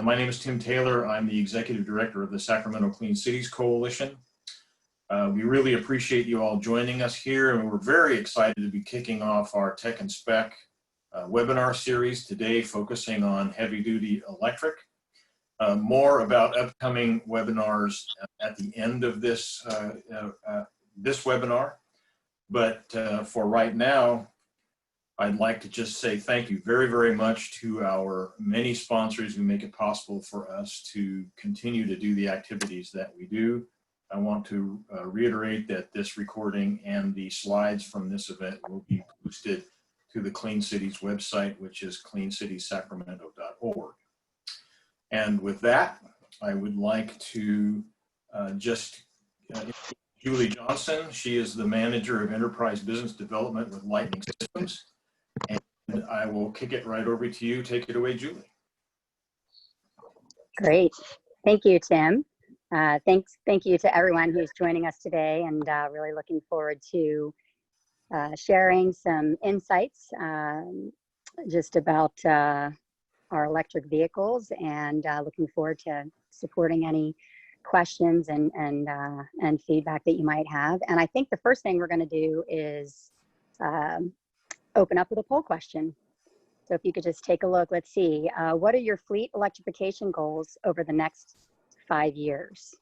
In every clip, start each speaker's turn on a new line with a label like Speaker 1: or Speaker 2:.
Speaker 1: My name is Tim Taylor. I'm the Executive Director of the Sacramento Clean Cities Coalition. We really appreciate you all joining us here, and we're very excited to be kicking off our Tech and Spec webinar series today, focusing on heavy-duty electric. More about upcoming webinars at the end of this, this webinar. But for right now, I'd like to just say thank you very, very much to our many sponsors who make it possible for us to continue to do the activities that we do. I want to reiterate that this recording and the slides from this event will be posted to the Clean Cities website, which is cleancitiessacramento.org. And with that, I would like to Julie Johnson. She is the Manager of Enterprise Business Development with Lightning Systems. And I will kick it right over to you. Take it away, Julie.
Speaker 2: Great. Thank you, Tim. Thank you to everyone who's joining us today, and really looking forward to sharing some insights just about our electric vehicles, and looking forward to supporting any questions and feedback that you might have. And I think the first thing we're going to do is open up with a poll question. So if you could just take a look, let's see, what are your fleet electrification goals over the next 5 years?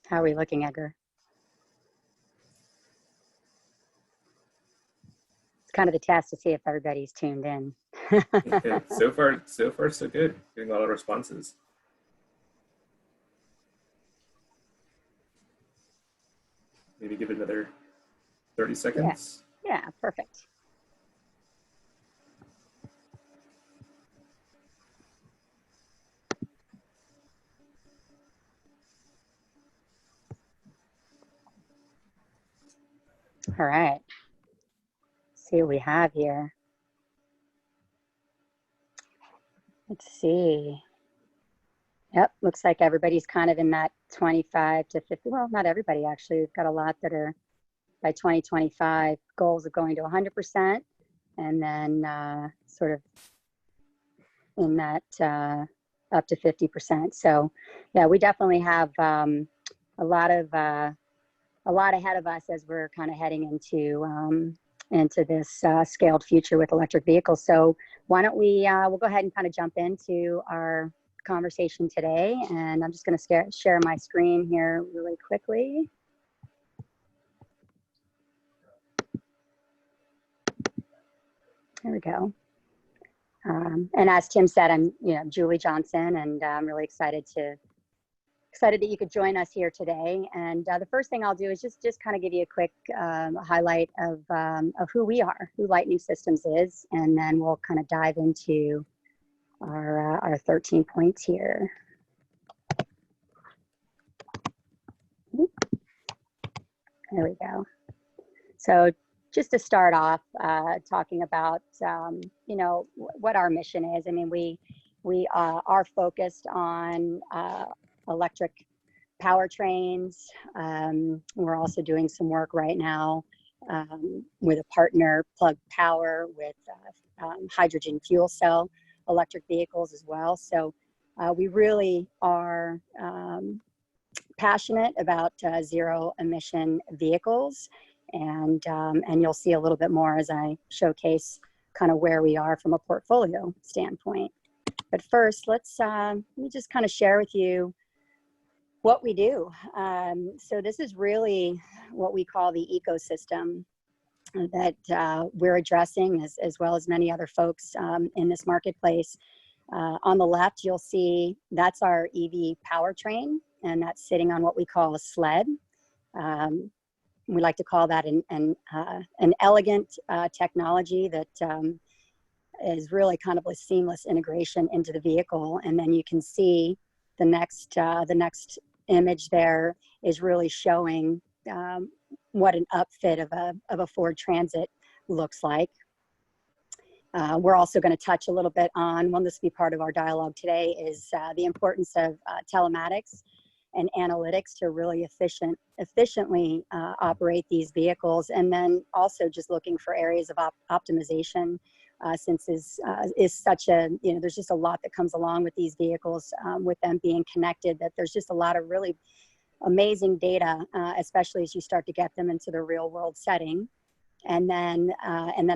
Speaker 2: How are we looking, Edgar? It's kind of the test to see if everybody's tuned in.
Speaker 3: Okay. So far so good. Getting a lot of responses. Maybe give it another 30 seconds.
Speaker 2: Yeah, perfect. All right. Let's see what we have here. Let's see. Yep, looks like everybody's kind of in that 25 to 50. Well, not everybody, actually. We've got a lot that are by 2025 goals of going to 100%, and then sort of in that up to 50%. So yeah, we definitely have a lot ahead of us as we're kind of heading into this scaled future with electric vehicles. So why don't we'll go ahead and kind of jump into our conversation today, and I'm just going to share my screen here really quickly. There we go. And as Tim said, I'm Julie Johnson, and I'm really excited that you could join us here today. And the first thing I'll do is just kind of give you a quick highlight of who we are, who Lightning Systems is, and then we'll kind of dive into our 13 points here. There we go. So just to start off talking about what our mission is. I mean, we are focused on electric powertrains. We're also doing some work right now with a partner, Plug Power, with hydrogen fuel cell electric vehicles as well. So we really are passionate about zero emission vehicles, and you'll see a little bit more as I showcase kind of where we are from a portfolio standpoint. But first, let me just kind of share with you what we do. So this is really what we call the ecosystem that we're addressing, as well as many other folks in this marketplace. On the left, you'll see that's our EV powertrain, and that's sitting on what we call a sled. We like to call that an elegant technology that is really kind of a seamless integration into the vehicle. And then you can see the next image there is really showing what an upfit of a Ford Transit looks like. We're also going to touch a little bit on, this will be part of our dialogue today, is the importance of telematics and analytics to really efficiently operate these vehicles, and then also just looking for areas of optimization, since is such a, there's just a lot that comes along with these vehicles, with them being connected, that there's just a lot of really amazing data, especially as you start to get them into the real world setting. And then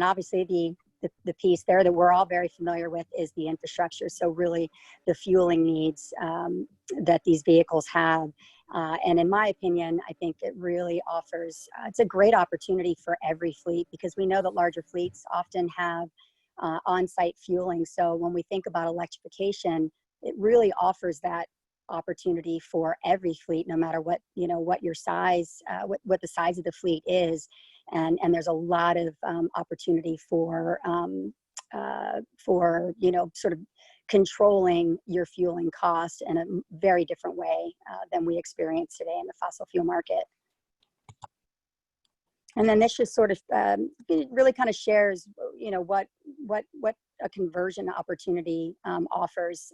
Speaker 2: obviously the piece there that we're all very familiar with is the infrastructure. So really the fueling needs that these vehicles have. And in my opinion, I think it really offers, it's a great opportunity for every fleet, because we know that larger fleets often have on-site fueling. So when we think about electrification, it really offers that opportunity for every fleet, no matter what, what your size, what the size of the fleet is. And there's a lot of opportunity for sort of controlling your fueling costs in a very different way than we experience today in the fossil fuel market. And then this just sort of it really kind of shares, what a conversion opportunity offers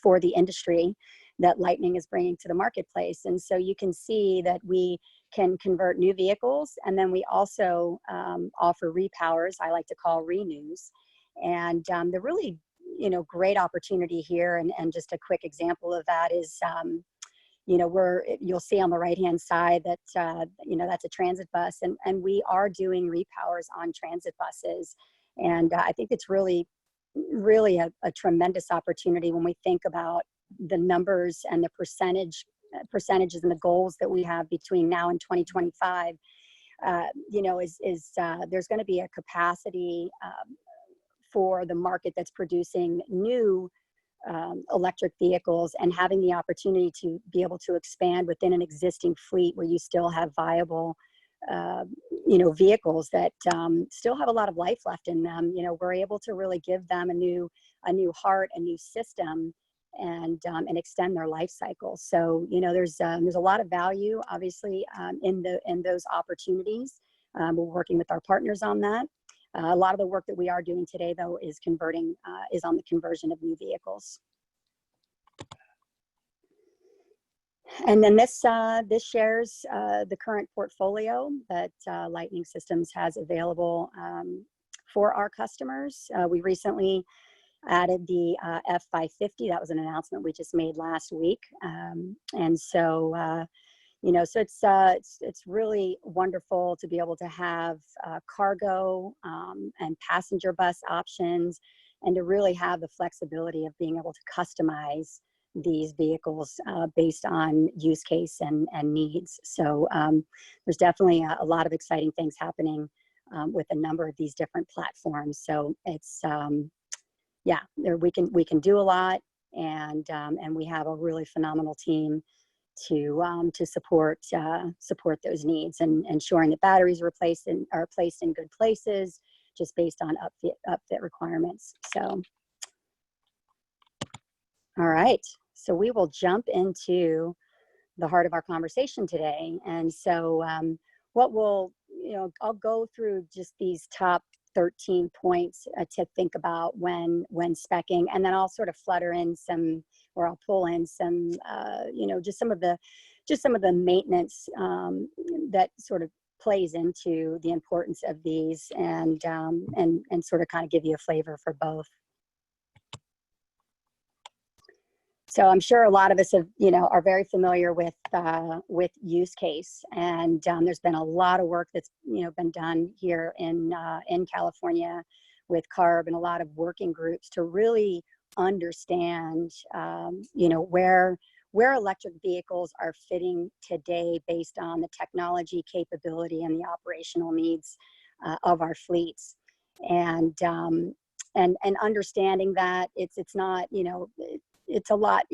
Speaker 2: for the industry that Lightning is bringing to the marketplace. And so you can see that we can convert new vehicles, and then we also offer repowers, I like to call renews. And the really, great opportunity here, and just a quick example of that is, you'll see on the right-hand side that, that's a transit bus, and we are doing repowers on transit buses. And I think it's really a tremendous opportunity when we think about the numbers and the percentages and the goals that we have between now and 2025. There's going to be a capacity for the market that's producing new electric vehicles, and having the opportunity to be able to expand within an existing fleet where you still have viable vehicles that still have a lot of life left in them. We're able to really give them a new heart, a new system, and extend their life cycle. So there's a lot of value, obviously, in those opportunities. We're working with our partners on that. A lot of the work that we are doing today, though, is on the conversion of new vehicles. And then this shares the current portfolio that Lightning Systems has available for our customers. We recently added the F550. That was an announcement we just made last week. And so, so it's really wonderful to be able to have cargo and passenger bus options, and to really have the flexibility of being able to customize these vehicles based on use case and needs. So there's definitely a lot of exciting things happening with a number of these different platforms. So it's, we can do a lot, and we have a really phenomenal team to support those needs, and ensuring that batteries are placed in good places, just based on upfit requirements. So, all right, so we will jump into the heart of our conversation today. And so what we'll, I'll go through just these top 13 points to think about when speccing, and then I'll sort of flutter in some, or I'll pull in some, just some of the maintenance that sort of plays into the importance of these, and sort of kind of give you a flavor for both. So I'm sure a lot of us have, are very familiar with use case, and there's been a lot of work that's been done here in California with CARB, and a lot of working groups to really understand, where electric vehicles are fitting today based on the technology capability and the operational needs of our fleets, and understanding that it's not, it's a lot,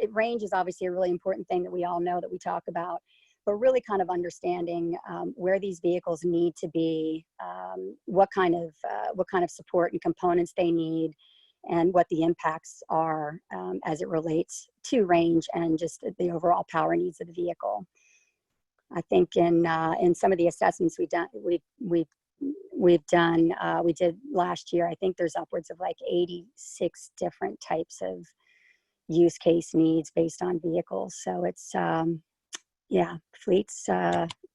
Speaker 2: range is obviously a really important thing that we all know, that we talk about, but really kind of understanding where these vehicles need to be, what kind of support and components they need, and what the impacts are as it relates to range and just the overall power needs of the vehicle. I think in some of the assessments we've done, we've we've done, we did last year, I think there's upwards of like 86 different types of use case needs based on vehicles. So it's, yeah, fleets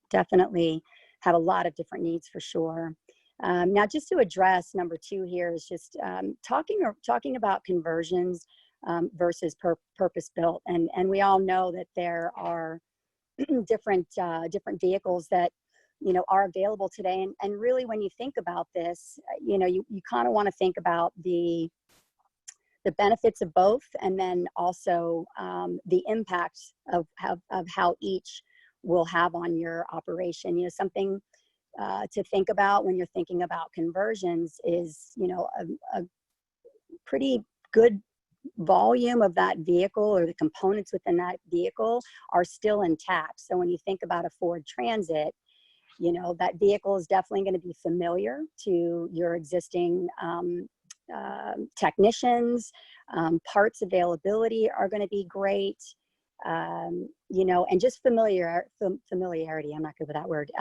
Speaker 2: definitely have a lot of different needs for sure. Now, just to address number 2 here is just talking about conversions versus purpose built, and we all know that there are different vehicles that are available today, and really when you think about this, you kind of want to think about the benefits of both, and then also the impact of how each will have on your operation. Something to think about when you're thinking about conversions is, a pretty good volume of that vehicle or the components within that vehicle are still intact. So when you think about a Ford Transit, that vehicle is definitely going to be familiar to your existing technicians. Parts availability are going to be great. And just familiarity, I'm not good with that word,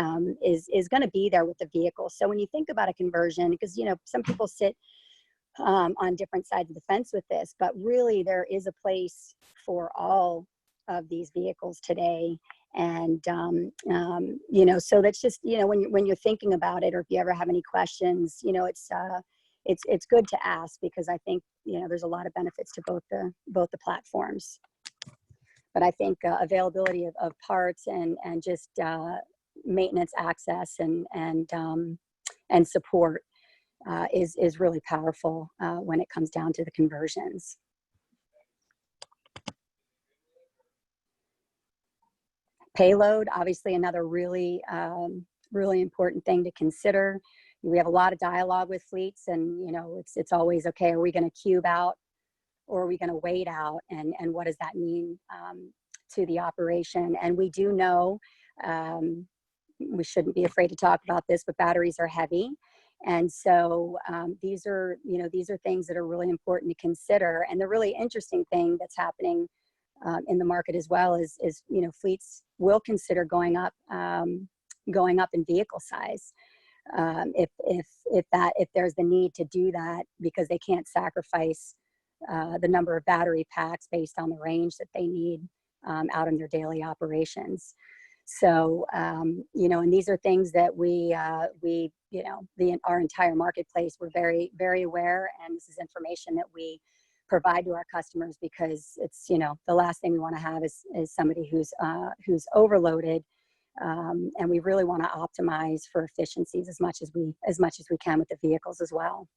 Speaker 2: is going to be there with the vehicle. So when you think about a conversion, because, some people sit on different sides of the fence with this, but really there is a place for all of these vehicles today. And, so that's just, when you're thinking about it, or if you ever have any questions, it's good to ask, because I think, there's a lot of benefits to both the platforms. But I think availability of parts and just maintenance access and support is really powerful when it comes down to the conversions. Payload, obviously another really important thing to consider. We have a lot of dialogue with fleets, and it's always, okay, are we going to cube out or are we going to wait out, and what does that mean to the operation? And we do know, we shouldn't be afraid to talk about this, but batteries are heavy. And so these are things that are really important to consider. And the really interesting thing that's happening in the market as well is fleets will consider going up in vehicle size if there's the need to do that, because they can't sacrifice the number of battery packs based on the range that they need out in their daily operations. So, and these are things that our entire marketplace, we're very, very aware, and this is information that we provide to our customers, because it's, the last thing we want to have is somebody who's overloaded, and we really want to optimize for efficiencies as much as we can with the vehicles as well.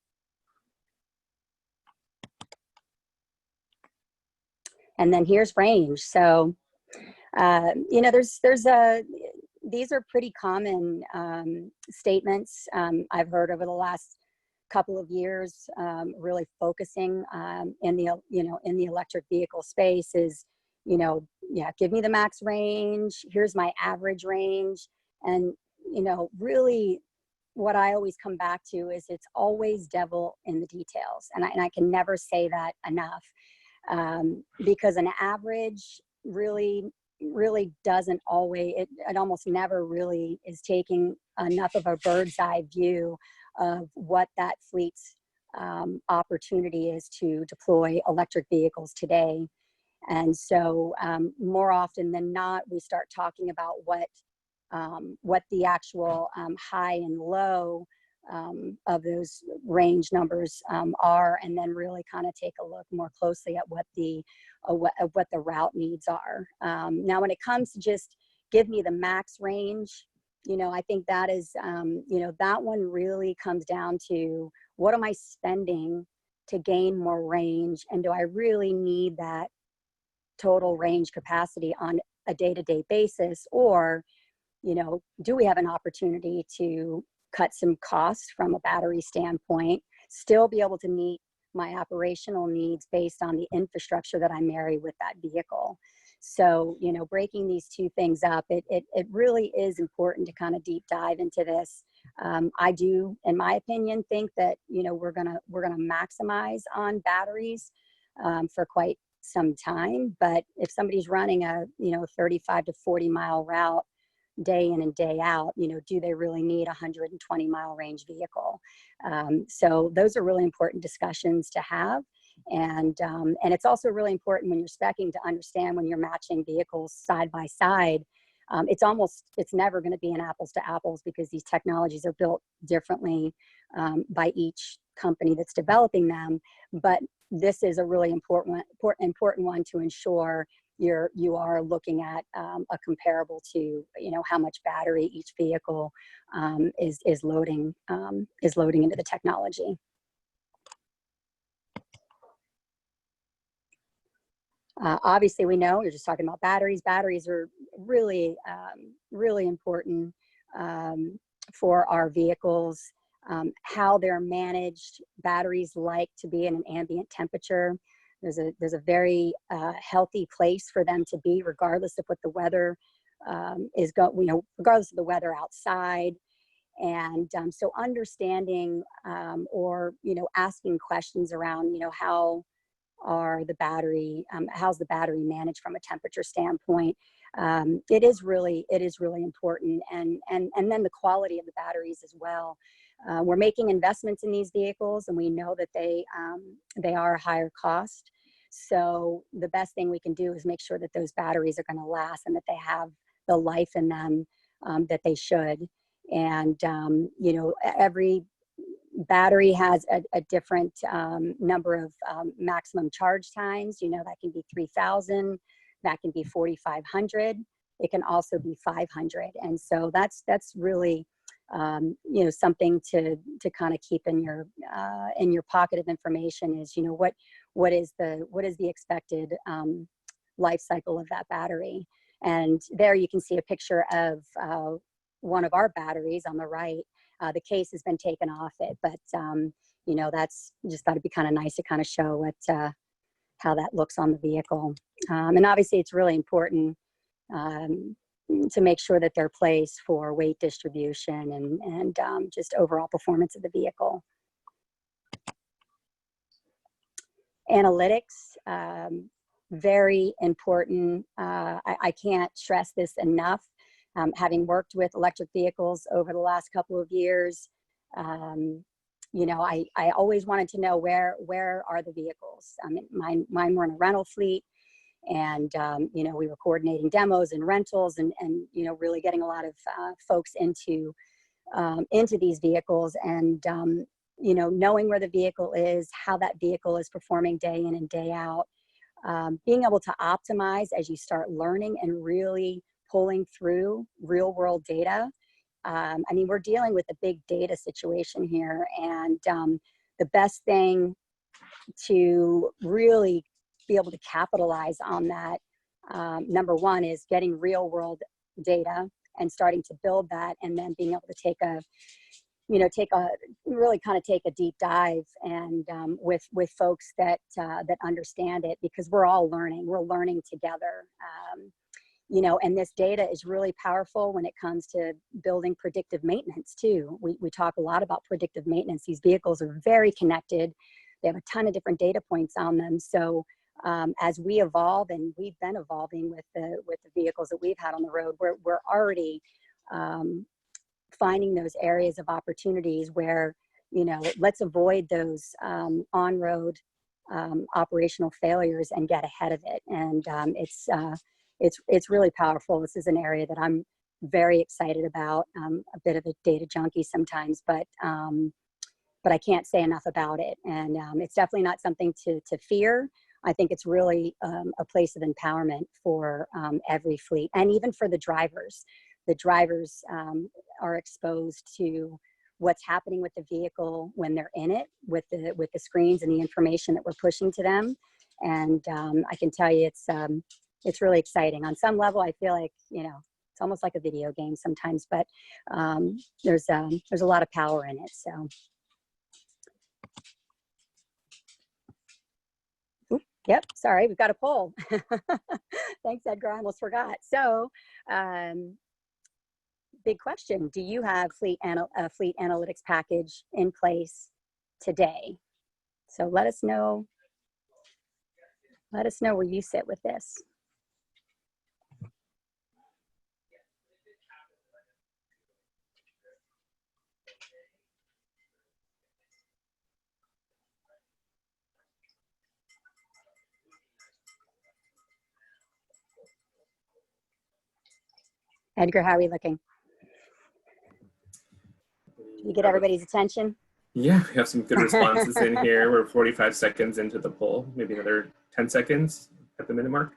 Speaker 2: And then here's range. So, these are pretty common statements I've heard over the last couple of years, really focusing in the electric vehicle space is, give me the max range, here's my average range. And, really what I always come back to is it's always devil in the details. And I can never say that enough, because an average really doesn't always, it almost never really is taking enough of a bird's eye view of what that fleet's opportunity is to deploy electric vehicles today. And so more often than not, we start talking about what the actual high and low of those range numbers are, and then really kind of take a look more closely at what the route needs are. Now, when it comes to just give me the max range, I think that is, that one really comes down to, what am I spending to gain more range, and do I really need that total range capacity on a day-to-day basis, or, do we have an opportunity to cut some costs from a battery standpoint, still be able to meet my operational needs based on the infrastructure that I marry with that vehicle. So, breaking these two things up, it really is important to kind of deep dive into this. I do, in my opinion, think that, we're gonna maximize on batteries for quite some time. But if somebody's running a 35 to 40 mile route, day in and day out, do they really need a 120-mile range vehicle? So those are really important discussions to have. And it's also really important when you're speccing to understand when you're matching vehicles side by side. It's never going to be an apples to apples because these technologies are built differently by each company that's developing them. But this is a really important one to ensure you are looking at a comparable to how much battery each vehicle is loading into the technology. Obviously, we know you're just talking about batteries. Batteries are really, really important for our vehicles. How they're managed, batteries like to be in an ambient temperature. There's a very healthy place for them to be, regardless of what the weather regardless of the weather outside. And so understanding or asking questions around how's the battery managed from a temperature standpoint. It is really important, and then the quality of the batteries as well. We're making investments in these vehicles, and we know that they are a higher cost. So the best thing we can do is make sure that those batteries are going to last and that they have the life in them that they should. And every battery has a different number of maximum charge times. That can be 3,000, that can be 4,500. It can also be 500. And so that's really something to kind of keep in your pocket of information is what is the expected life cycle of that battery. And there you can see a picture of one of our batteries on the right. The case has been taken off it, but that's just thought it'd be kind of nice to kind of show how that looks on the vehicle. And obviously it's really important to make sure that they're placed for weight distribution and just overall performance of the vehicle. Analytics, very important. I can't stress this enough. Having worked with electric vehicles over the last couple of years, I always wanted to know where are the vehicles. Mine were in a rental fleet, and we were coordinating demos and rentals, and really getting a lot of folks into these vehicles, and knowing where the vehicle is, how that vehicle is performing day in and day out, being able to optimize as you start learning and really pulling through real world data. We're dealing with a big data situation here, and the best thing to really be able to capitalize on that, number one, is getting real world data and starting to build that, and then being able to take a deep dive and with folks that understand it, because we're all learning. We're learning together. And this data is really powerful when it comes to building predictive maintenance too. We talk a lot about predictive maintenance. These vehicles are very connected. They have a ton of different data points on them. So as we evolve, and we've been evolving with the vehicles that we've had on the road, we're already finding those areas of opportunities where, let's avoid those on-road operational failures and get ahead of it. And it's really powerful. This is an area that I'm very excited about. A bit of a data junkie sometimes, but I can't say enough about it. And it's definitely not something to fear. I think it's really a place of empowerment for every fleet, and even for the drivers. The drivers are exposed to what's happening with the vehicle when they're in it, with the screens and the information that we're pushing to them. And I can tell you, it's really exciting. On some level, I feel like it's almost like a video game sometimes, but there's a lot of power in it. So. Yep, sorry, we've got a poll. Thanks, Edgar, I almost forgot. So, big question. Do you have a fleet analytics package in place today? So let us know where you sit with this. Edgar, how are we looking? Did we get everybody's attention?
Speaker 3: Yeah, we have some good responses in here. We're 45 seconds into the poll, maybe another 10 seconds at the minute mark.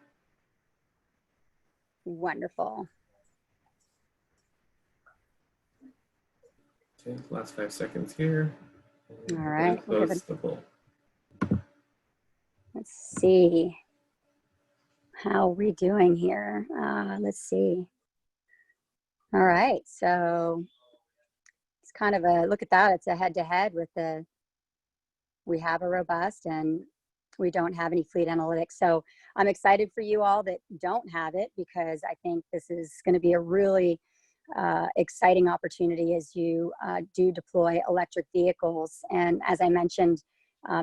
Speaker 2: Wonderful.
Speaker 3: Okay, last 5 seconds here.
Speaker 2: All right.
Speaker 3: Close the poll.
Speaker 2: Let's see. How are we doing here? Let's see. All right. So it's kind of a look at that. It's a head-to-head with the, we have a robust and we don't have any fleet analytics. So I'm excited for you all that don't have it, because I think this is going to be a really exciting opportunity as you do deploy electric vehicles. And as I mentioned,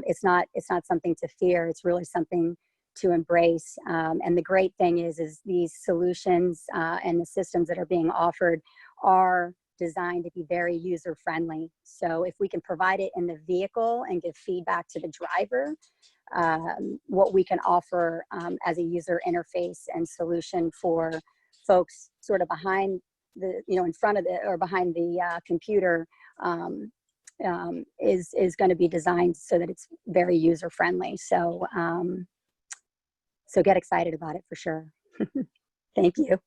Speaker 2: it's not something to fear. It's really something to embrace. And the great thing is these solutions and the systems that are being offered are designed to be very user friendly. So if we can provide it in the vehicle and give feedback to the driver, what we can offer as a user interface and solution for folks sort of behind the, in front of the, or behind the computer is going to be designed so that it's very user friendly. So, so get excited about it for sure. Thank you.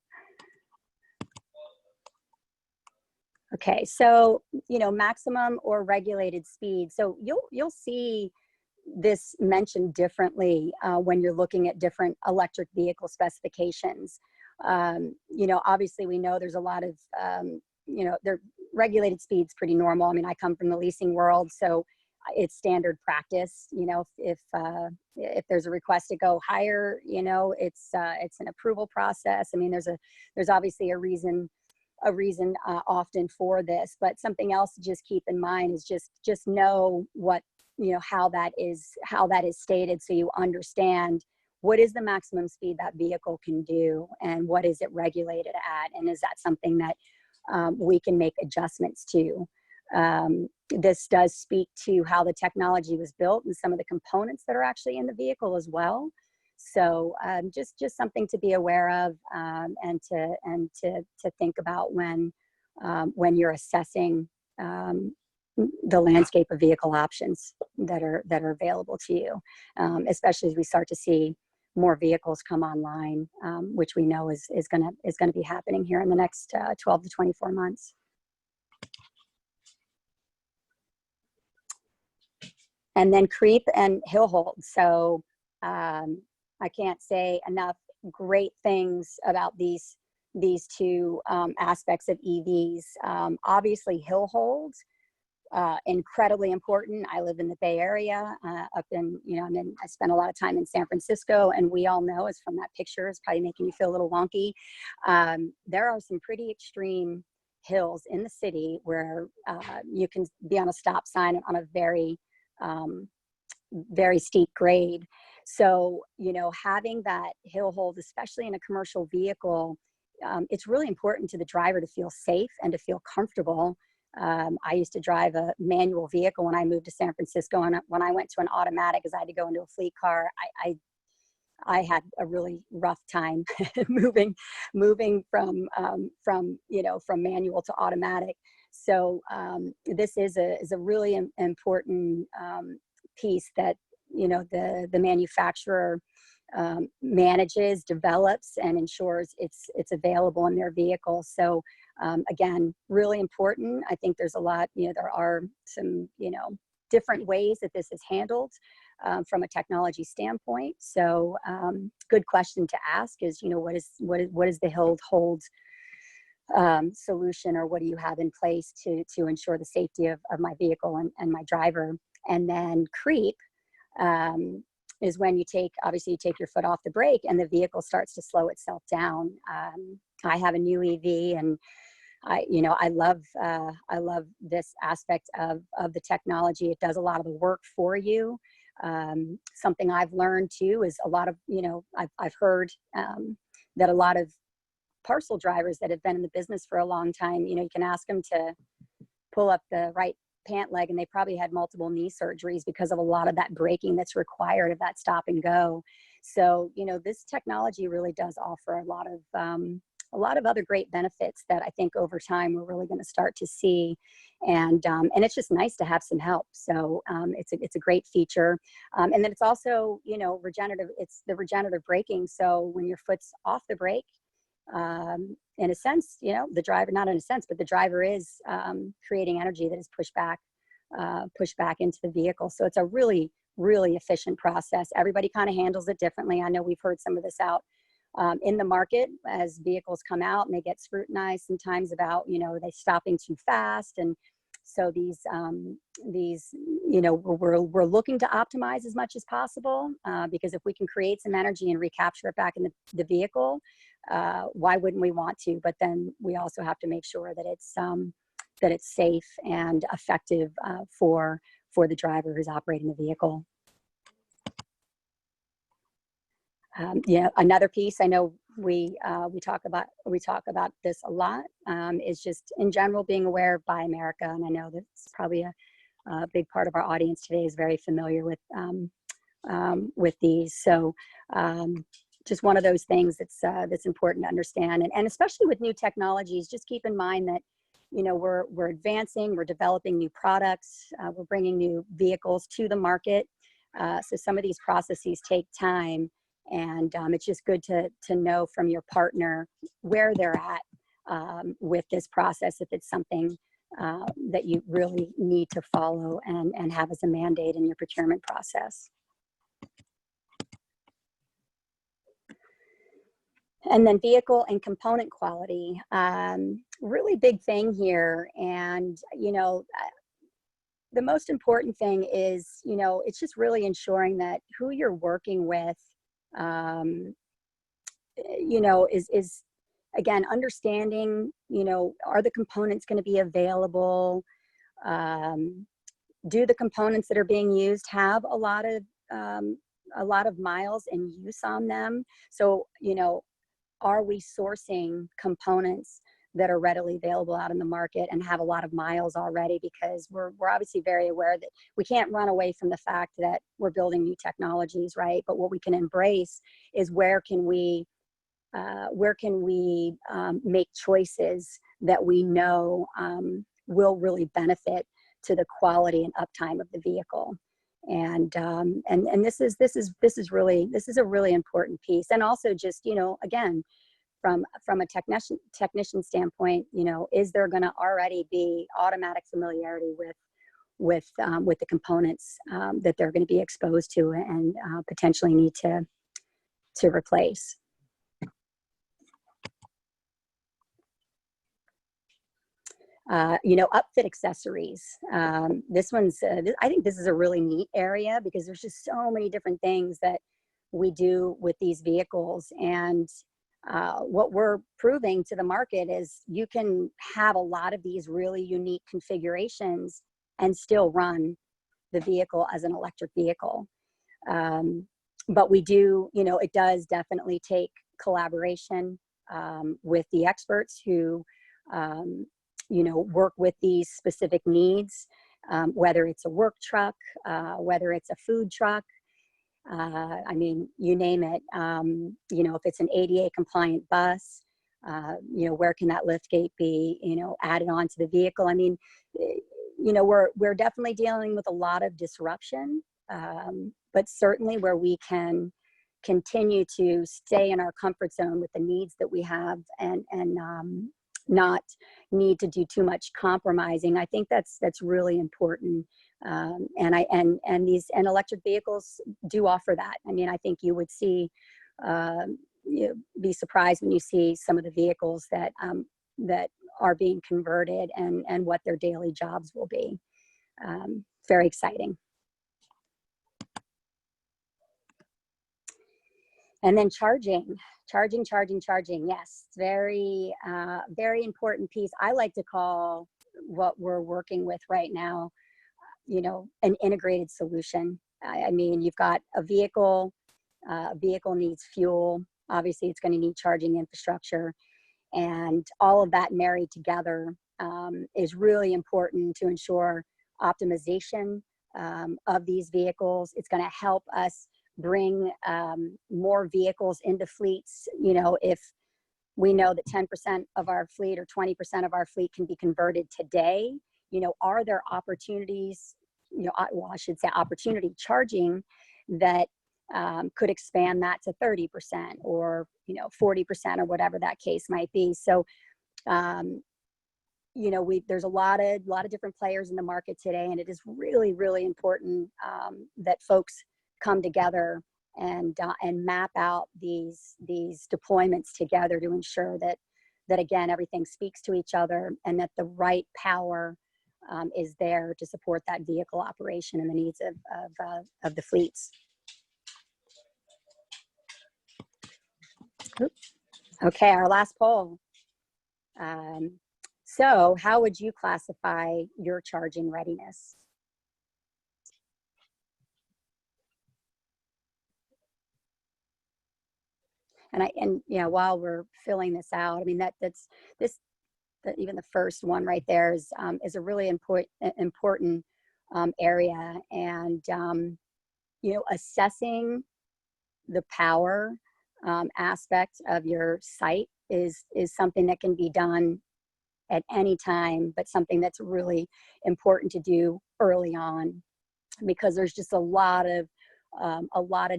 Speaker 2: Okay, so, maximum or regulated speed. So you'll see this mentioned differently when you're looking at different electric vehicle specifications. Obviously we know there's a lot of, their regulated speed's pretty normal. I mean, I come from the leasing world, so it's standard practice. If there's a request to go higher, it's an approval process. I mean, there's obviously a reason often for this, but something else to just keep in mind is just know what, how that is stated, so you understand what is the maximum speed that vehicle can do and what is it regulated at, and is that something that we can make adjustments to. This does speak to how the technology was built and some of the components that are actually in the vehicle as well. So just something to be aware of and to think about when you're assessing the landscape of vehicle options that are available to you, especially as we start to see more vehicles come online, which we know is going to be happening here in the next 12 to 24 months. And then creep and hill hold. So I can't say enough great things about these two aspects of EVs. Obviously, hill hold, incredibly important. I live in the Bay Area, up in, I spent a lot of time in San Francisco, and we all know, as from that picture, it's probably making you feel a little wonky. There are some pretty extreme hills in the city where you can be on a stop sign on a very steep grade. So, having that hill hold, especially in a commercial vehicle, it's really important to the driver to feel safe and to feel comfortable. I used to drive a manual vehicle when I moved to San Francisco, and when I went to an automatic, as I had to go into a fleet car, I had a really rough time moving from manual to automatic. So this is a really important piece that the manufacturer manages, develops, and ensures it's available in their vehicle. So again, really important. I think there's a lot, there are some different ways that this is handled from a technology standpoint. So good question to ask is, what is the hill hold solution, or what do you have in place to ensure the safety of my vehicle and my driver? And then creep is when you take your foot off the brake and the vehicle starts to slow itself down. I have a new EV, and I love this aspect of the technology. It does a lot of the work for you. Something I've learned too is a lot of, I've heard that a lot of parcel drivers that have been in the business for a long time, you can ask them to pull up the right pant leg, and they probably had multiple knee surgeries because of a lot of that braking that's required of that stop and go. So, this technology really does offer a lot of other great benefits that I think over time we're really going to start to see. And it's just nice to have some help. So it's a great feature. And then it's also, you know, regenerative. It's the regenerative braking. So when your foot's off the brake, in a sense, you know, the driver, not in a sense, but the driver is creating energy that is pushed back into the vehicle. So it's a really, really efficient process. Everybody kind of handles it differently. I know we've heard some of this out in the market as vehicles come out and they get scrutinized sometimes about, you know, are they stopping too fast? And so these, you know, we're looking to optimize as much as possible because if we can create some energy and recapture it back in the vehicle, why wouldn't we want to? But then we also have to make sure that it's safe and effective for the driver who's operating the vehicle. Yeah, another piece I know we talk about this a lot is just in general being aware of Buy America, and I know that's probably a big part of our audience today is very familiar with these. So just one of those things that's important to understand, and especially with new technologies, just keep in mind that, you know, we're advancing, we're developing new products, we're bringing new vehicles to the market. So some of these processes take time. And it's just good to know from your partner where they're at with this process, if it's something that you really need to follow and have as a mandate in your procurement process. And then vehicle and component quality, really big thing here. And, you know, the most important thing is, you know, it's just really ensuring that who you're working with, you know, is again, understanding, you know, are the components going to be available? Do the components that are being used have a lot of miles and use on them? So, you know, are we sourcing components that are readily available out in the market and have a lot of miles already? Because we're obviously very aware that we can't run away from the fact that we're building new technologies, right? But what we can embrace is where can we make choices that we know will really benefit to the quality and uptime of the vehicle. And this is a really important piece. And also just, you know, again, from a technician standpoint, you know, is there going to already be automatic familiarity with the components that they're going to be exposed to and potentially need to replace? You know, Upfit Accessories. This one's, I think this is a really neat area because there's just so many different things that we do with these vehicles. And what we're proving to the market is you can have a lot of these really unique configurations and still run the vehicle as an electric vehicle. But we do, you know, it does definitely take collaboration with the experts who, you know, work with these specific needs, whether it's a work truck, whether it's a food truck. I mean, you name it. You know, if it's an ADA compliant bus, you know, where can that lift gate be, you know, added onto the vehicle? I mean, you know, we're definitely dealing with a lot of disruption, but certainly where we can continue to stay in our comfort zone with the needs that we have and not need to do too much compromising. I think that's really important. And electric vehicles do offer that. I mean, I think you would see, you'd be surprised when you see some of the vehicles that are being converted and what their daily jobs will be. Very exciting. And then charging. Yes, very, very important piece. I like to call what we're working with right now, you know, an integrated solution. I mean, you've got a vehicle needs fuel. Obviously, it's going to need charging infrastructure. And all of that married together is really important to ensure optimization of these vehicles. It's going to help us bring more vehicles into fleets. You know, if We know that 10% of our fleet or 20% of our fleet can be converted today. You know, are there opportunities, you know, well, I should say opportunity charging that could expand that to 30% or, you know, 40% or whatever that case might be. So, you know, there's a lot of different players in the market today, and it is really, really important that folks come together and map out these deployments together to ensure that again, everything speaks to each other and that the right power is there to support that vehicle operation and the needs of the fleets. Oops. Okay, our last poll. So how would you classify your charging readiness? And you know, while we're filling this out, I mean, even the first one right there is a really important area. And you know, assessing the power aspect of your site is something that can be done at any time, but something that's really important to do early on, because there's just a lot of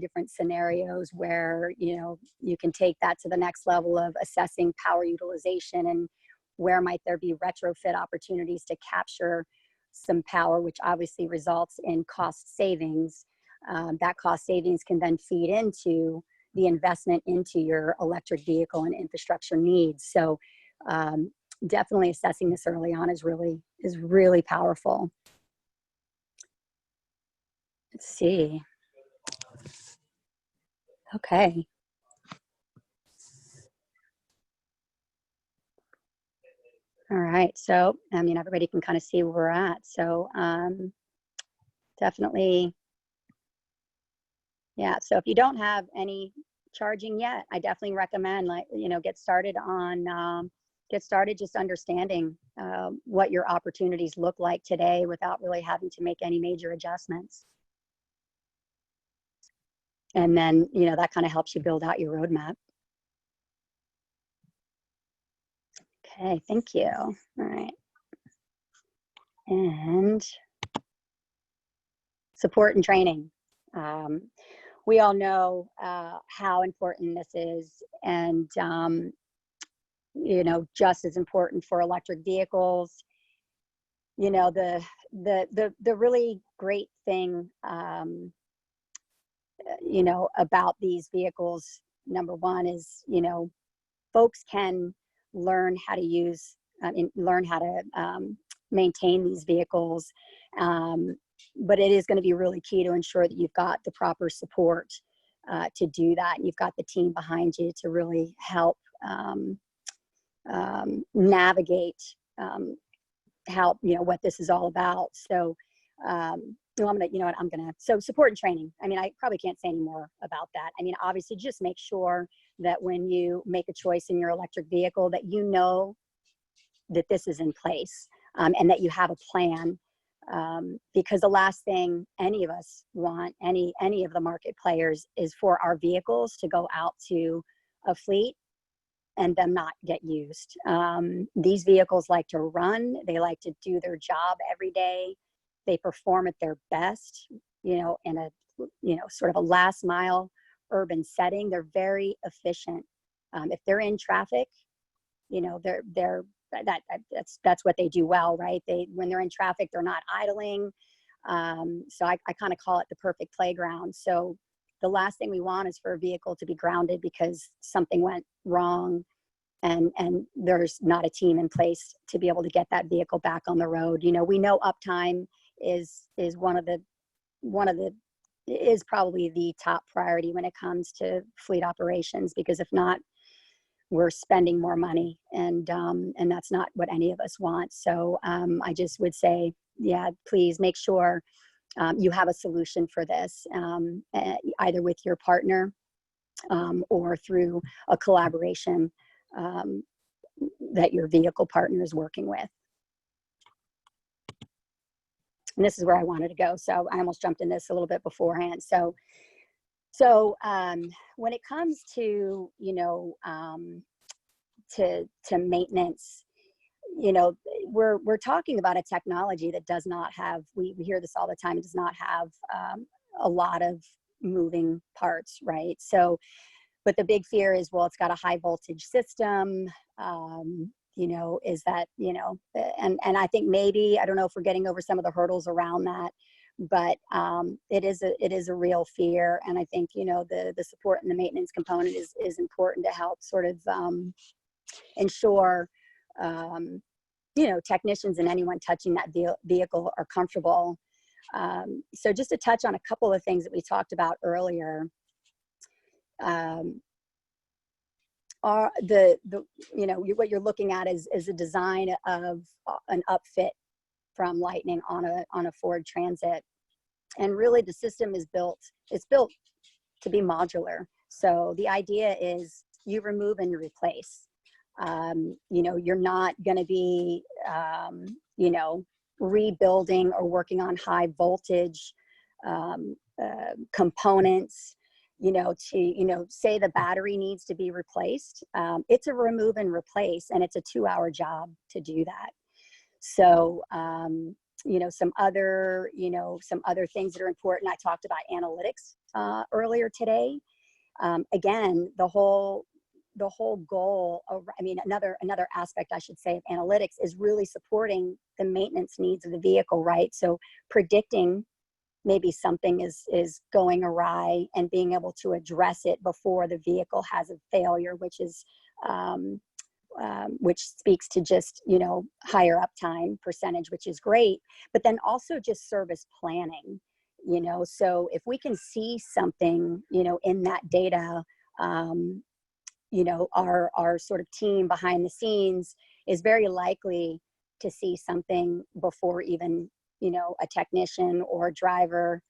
Speaker 2: different scenarios where, you know, you can take that to the next level of assessing power utilization and where might there be retrofit opportunities to capture some power, which obviously results in cost savings. That cost savings can then feed into the investment into your electric vehicle and infrastructure needs. So definitely assessing this early on is really powerful. Let's see. Okay. All right. So, I mean, everybody can kind of see where we're at. So definitely, yeah. So if you don't have any charging yet, I definitely recommend, like, you know, get started just understanding what your opportunities look like today without really having to make any major adjustments. And then, you know, that kind of helps you build out your roadmap. Okay, thank you. All right. And support and training. We all know how important this is, and you know, just as important for electric vehicles. You know, the really great thing, you know, about these vehicles, number one is, you know, folks can learn how to use and learn how to maintain these vehicles. But it is going to be really key to ensure that you've got the proper support to do that. And you've got the team behind you to really help navigate how, you know, what this is all about. So so support and training. I mean, I probably can't say any more about that. I mean, obviously just make sure that when you make a choice in your electric vehicle that you know that this is in place and that you have a plan. Because the last thing any of us want, any of the market players, is for our vehicles to go out to a fleet and them not get used. These vehicles like to run, they like to do their job every day. They perform at their best, you know, in a, you know, sort of a last mile urban setting. They're very efficient. If they're in traffic, you know, that's what they do well, right? When they're in traffic, they're not idling. So I kind of call it the perfect playground. So the last thing we want is for a vehicle to be grounded because something went wrong and there's not a team in place to be able to get that vehicle back on the road. You know, we know uptime is probably the top priority when it comes to fleet operations, because if not, we're spending more money, and that's not what any of us want. So I just would say, yeah, please make sure you have a solution for this, either with your partner or through a collaboration that your vehicle partner is working with. And this is where I wanted to go. So I almost jumped in this a little bit beforehand. So when it comes to, you know, to maintenance. You know, we're talking about a technology that does not have, we hear this all the time, it does not have a lot of moving parts, right? So, but the big fear is, well, it's got a high voltage system. You know, is that, you know, and I think maybe, I don't know if we're getting over some of the hurdles around that, but it is a real fear. And I think, you know, the support and the maintenance component is important to help sort of ensure, you know, technicians and anyone touching that vehicle are comfortable. So just to touch on a couple of things that we talked about earlier, are you know, what you're looking at is a design of an upfit from Lightning on a Ford Transit. And really the system is built, it's built to be modular. So the idea is you remove and you replace. You know, you're not going to be, you know, rebuilding or working on high voltage components, you know, to, you know, say the battery needs to be replaced. It's a remove and replace, and it's a 2-hour job to do that. So, you know, some other things that are important. I talked about analytics earlier today. Again, the whole goal of, I mean, another aspect I should say of analytics is really supporting the maintenance needs of the vehicle, right? So predicting maybe something is going awry and being able to address it before the vehicle has a failure, which is which speaks to just, you know, higher uptime percentage, which is great, but then also just service planning, you know. So if we can see something, you know, in that data, you know, our sort of team behind the scenes is very likely to see something before even, you know, a technician or a driver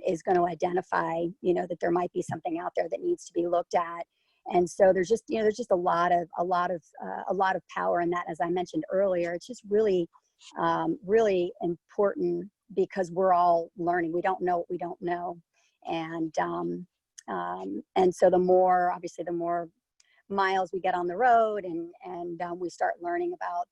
Speaker 2: is going to identify, you know, that there might be something out there that needs to be looked at. And so there's just, you know, there's just a lot of power in that. As I mentioned earlier, it's just really, really important because we're all learning. We don't know what we don't know. And so the more miles we get on the road and we start learning about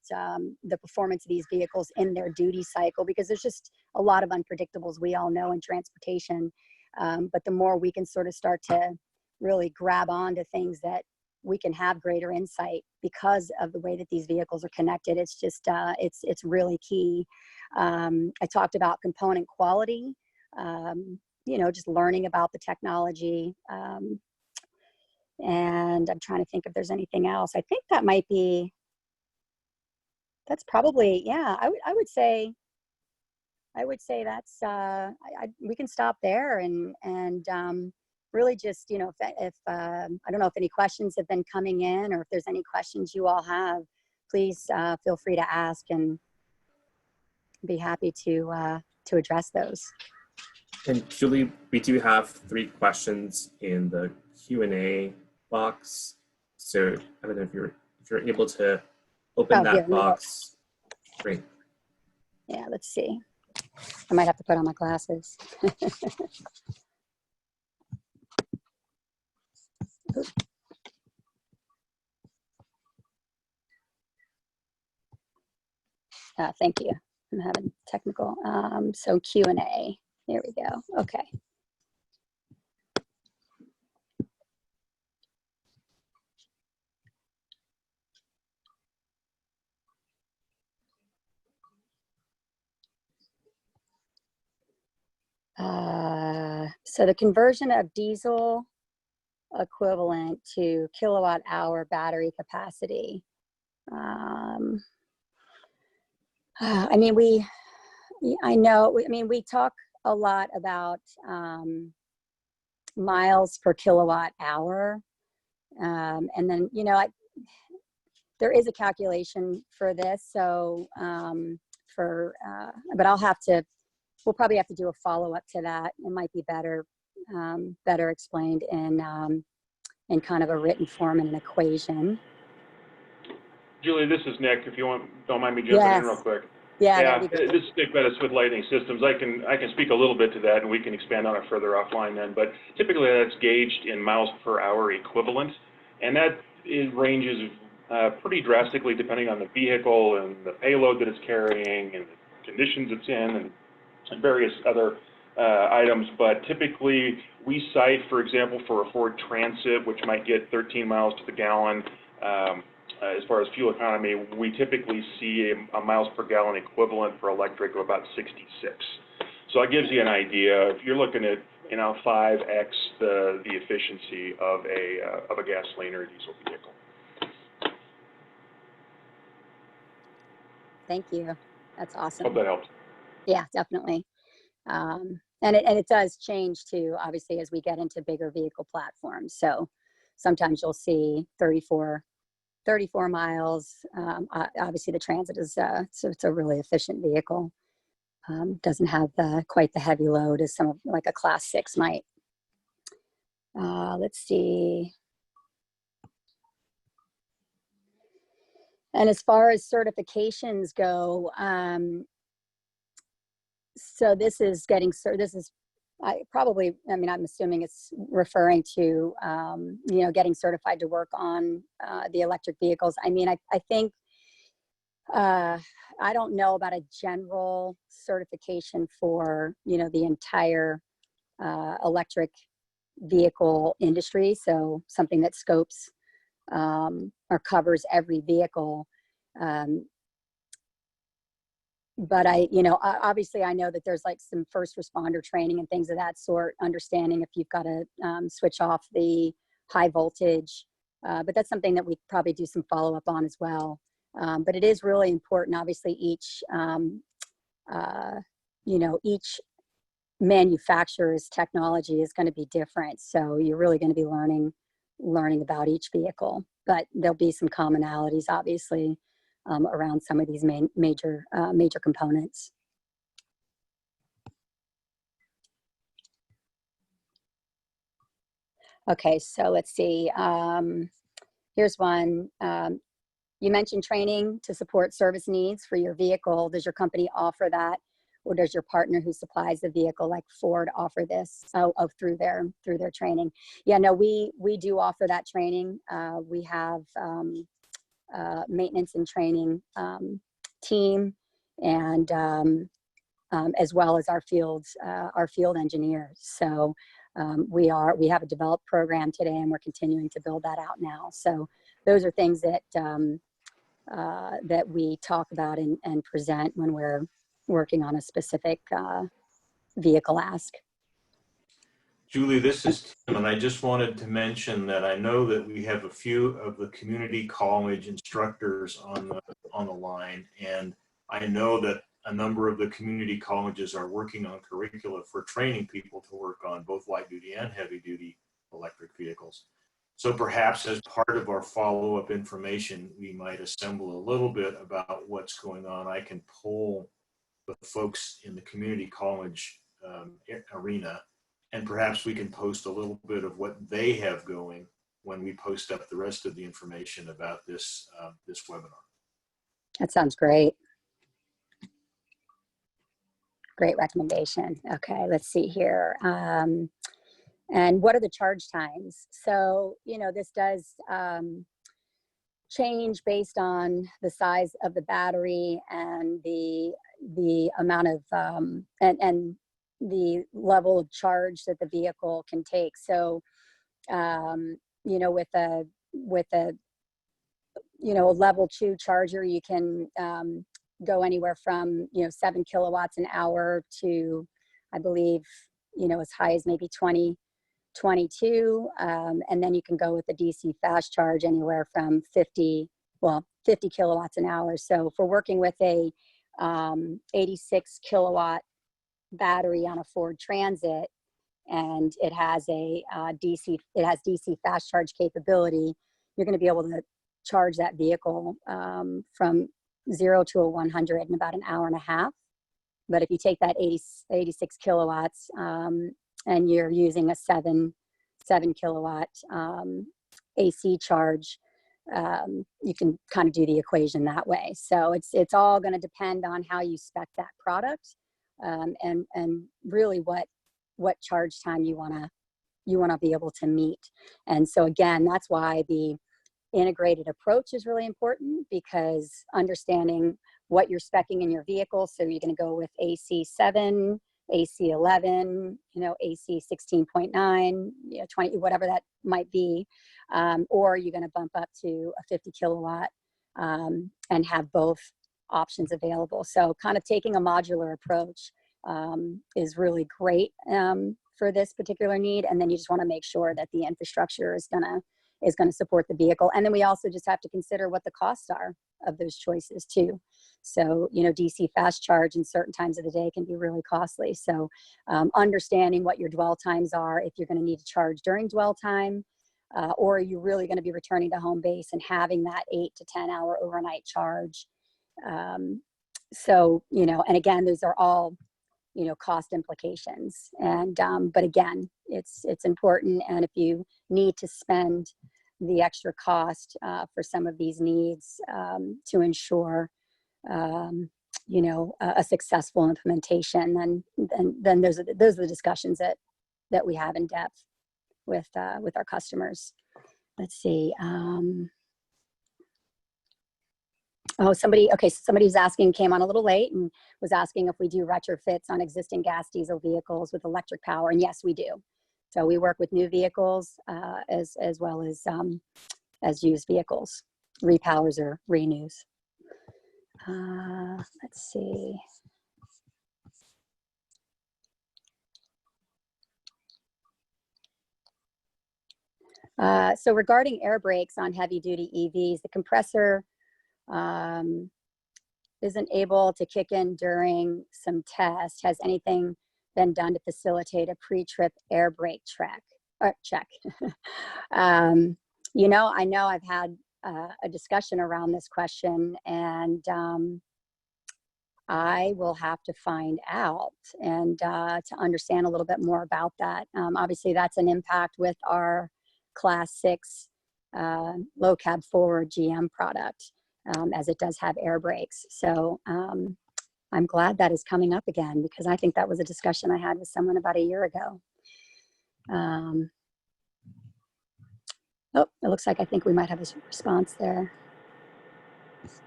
Speaker 2: the performance of these vehicles in their duty cycle, because there's just a lot of unpredictables we all know in transportation. But the more we can sort of start to really grab on to things that we can have greater insight because of the way that these vehicles are connected, it's just, it's really key. I talked about component quality, you know, just learning about the technology. And I'm trying to think if there's anything else. I think that might be, that's probably, yeah, I would say that's, we can stop there and really just, you know, if I don't know if any questions have been coming in or if there's any questions you all have, please feel free to ask and be happy to address those.
Speaker 3: And Julie, we do have 3 questions in the Q&A box. So I don't know if you're able to open that box. Great.
Speaker 2: Yeah, let's see. I might have to put on my glasses. Thank you. I'm having technical. So Q&A. Here we go. Okay. So the conversion of diesel equivalent to kilowatt hour battery capacity. I mean, we talk a lot about miles per kilowatt hour. And then, you know, there is a calculation for this. So but we'll probably have to do a follow-up to that. It might be better explained in kind of a written form and an equation.
Speaker 4: Julie, this is Nick. If you don't mind me jumping in real quick.
Speaker 2: Yeah.
Speaker 4: This is Nick Bettis with Lightning Systems. I can speak a little bit to that, and we can expand on it further offline then. But typically, that's gauged in miles per hour equivalent, and that ranges pretty drastically depending on the vehicle and the payload that it's carrying and the conditions it's in and various other items. But typically we cite, for example, for a Ford Transit, which might get 13 miles to the gallon, as far as fuel economy, we typically see a miles per gallon equivalent for electric of about 66. So that gives you an idea. If you're looking at 5x the efficiency of a gasoline or diesel vehicle.
Speaker 2: Thank you. That's awesome.
Speaker 4: Hope that helps.
Speaker 2: Yeah, definitely. And it does change too, obviously, as we get into bigger vehicle platforms. So sometimes you'll see 34 miles. Obviously, the Transit is so it's a really efficient vehicle. Doesn't have quite the heavy load as some of like a Class 6 might. Let's see. And as far as certifications go, so this is I'm assuming it's referring to, getting certified to work on the electric vehicles. I mean, I think, I don't know about a general certification for, the entire electric vehicle industry. So something that scopes or covers every vehicle. But obviously I know that there's like some first responder training and things of that sort, understanding if you've got to switch off the high voltage. But that's something that we probably do some follow-up on as well. But it is really important. Obviously, each manufacturer's technology is going to be different. So you're really going to be learning about each vehicle. But there'll be some commonalities, obviously, around some of these major components. Okay, so let's see. Here's one. You mentioned training to support service needs for your vehicle. Does your company offer that, or does your partner who supplies the vehicle, like Ford, offer this through their training? Yeah, no, we do offer that training. We have maintenance and training team, and as well as our field engineers. So we have a developed program today, and we're continuing to build that out now. So those are things that that we talk about and present when we're working on a specific vehicle ask.
Speaker 1: Julie, this is Tim, and I just wanted to mention that I know that we have a few of the community college instructors on the line, and I know that a number of the community colleges are working on curricula for training people to work on both light duty and heavy duty electric vehicles. So perhaps as part of our follow-up information, we might assemble a little bit about what's going on. I can poll the folks in the community college arena, and perhaps we can post a little bit of what they have going when we post up the rest of the information about this webinar.
Speaker 2: That sounds great. Great recommendation. Okay, let's see here. And what are the charge times? So, this does change based on the size of the battery and the amount of and the level of charge that the vehicle can take. So, with a level 2 charger, you can go anywhere from 7 kilowatts an hour to, I believe, as high as maybe 22, and then you can go with the DC fast charge anywhere from 50 kilowatts an hour. So if we're working with a 86 kilowatt battery on a Ford Transit, and it has DC fast charge capability, you're going to be able to charge that vehicle from 0 to 100 in about an hour and a half. But if you take that 86 kilowatts and you're using a 7 kilowatt AC charge, you can kind of do the equation that way. So it's all going to depend on how you spec that product, and really what charge time you want to be able to meet. And so again, that's why the integrated approach is really important, because understanding what you're speccing in your vehicle. So you're going to go with AC 7, AC 11, AC 16.9, 20, whatever that might be. Or you're going to bump up to a 50 kilowatt and have both options available. So kind of taking a modular approach is really great for this particular need. And then you just want to make sure that the infrastructure is going to support the vehicle. And then we also just have to consider what the costs are of those choices too. So, DC fast charge in certain times of the day can be really costly. So understanding what your dwell times are, if you're going to need to charge during dwell time, or are you really going to be returning to home base and having that 8 to 10 hour overnight charge. So, and again, those are all, cost implications. And, but again, it's important. And if you need to spend the extra cost for some of these needs to ensure, a successful implementation, then those are the discussions that we have in depth with our customers. Let's see. Somebody's asking, came on a little late and was asking if we do retrofits on existing gas diesel vehicles with electric power. And yes, we do. So we work with new vehicles as well as used vehicles, repowers or renews. Let's see. So regarding air brakes on heavy duty EVs, the compressor isn't able to kick in during some tests. Has anything been done to facilitate a pre-trip air brake check? I know I've had a discussion around this question, and I will have to find out and to understand a little bit more about that. Obviously, that's an impact with our Class 6 low cab forward GM product, as it does have air brakes. So I'm glad that is coming up again, because I think that was a discussion I had with someone about a year ago. It looks like I think we might have a response there.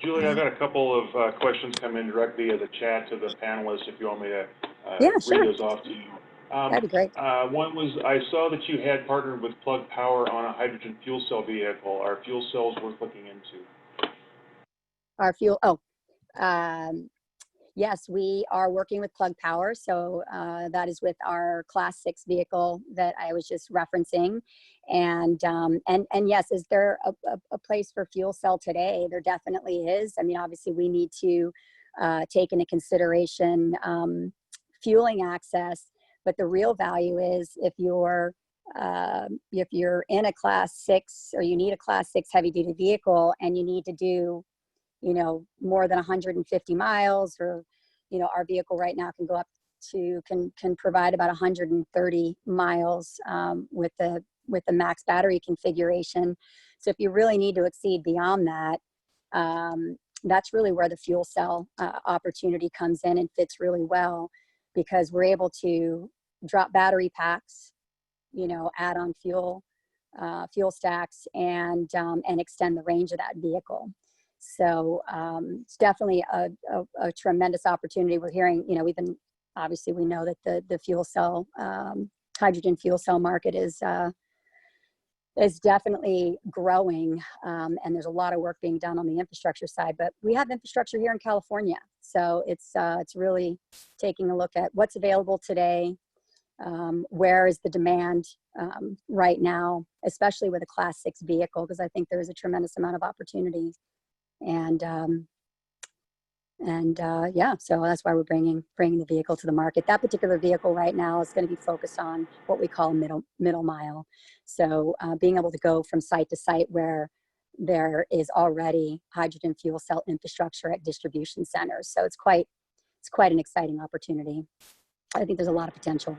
Speaker 4: Julie, I've got a couple of questions come in directly via the chat to the panelists, if you want me to read those off to you.
Speaker 2: That'd be great.
Speaker 4: One was, I saw that you had partnered with Plug Power on a hydrogen fuel cell vehicle. Are fuel cells worth looking into?
Speaker 2: Our fuel, yes, we are working with Plug Power. So that is with our Class 6 vehicle that I was just referencing. And yes, is there a place for fuel cell today? There definitely is. I mean, obviously we need to take into consideration fueling access, but the real value is if you're in a Class 6 or you need a Class 6 heavy duty vehicle and you need to do, more than 150 miles, or, our vehicle right now can go up to, can provide about 130 miles with the max battery configuration. So if you really need to exceed beyond that, that's really where the fuel cell opportunity comes in and fits really well, because we're able to drop battery packs, add on fuel stacks, and extend the range of that vehicle. So it's definitely a tremendous opportunity. We're hearing, obviously we know that the fuel cell, hydrogen fuel cell market is definitely growing, and there's a lot of work being done on the infrastructure side, but we have infrastructure here in California. So it's really taking a look at what's available today, where is the demand right now, especially with a Class 6 vehicle, because I think there is a tremendous amount of opportunity. And yeah, so that's why we're bringing the vehicle to the market. That particular vehicle right now is going to be focused on what we call middle mile. So being able to go from site to site where there is already hydrogen fuel cell infrastructure at distribution centers. So it's quite an exciting opportunity. I think there's a lot of potential.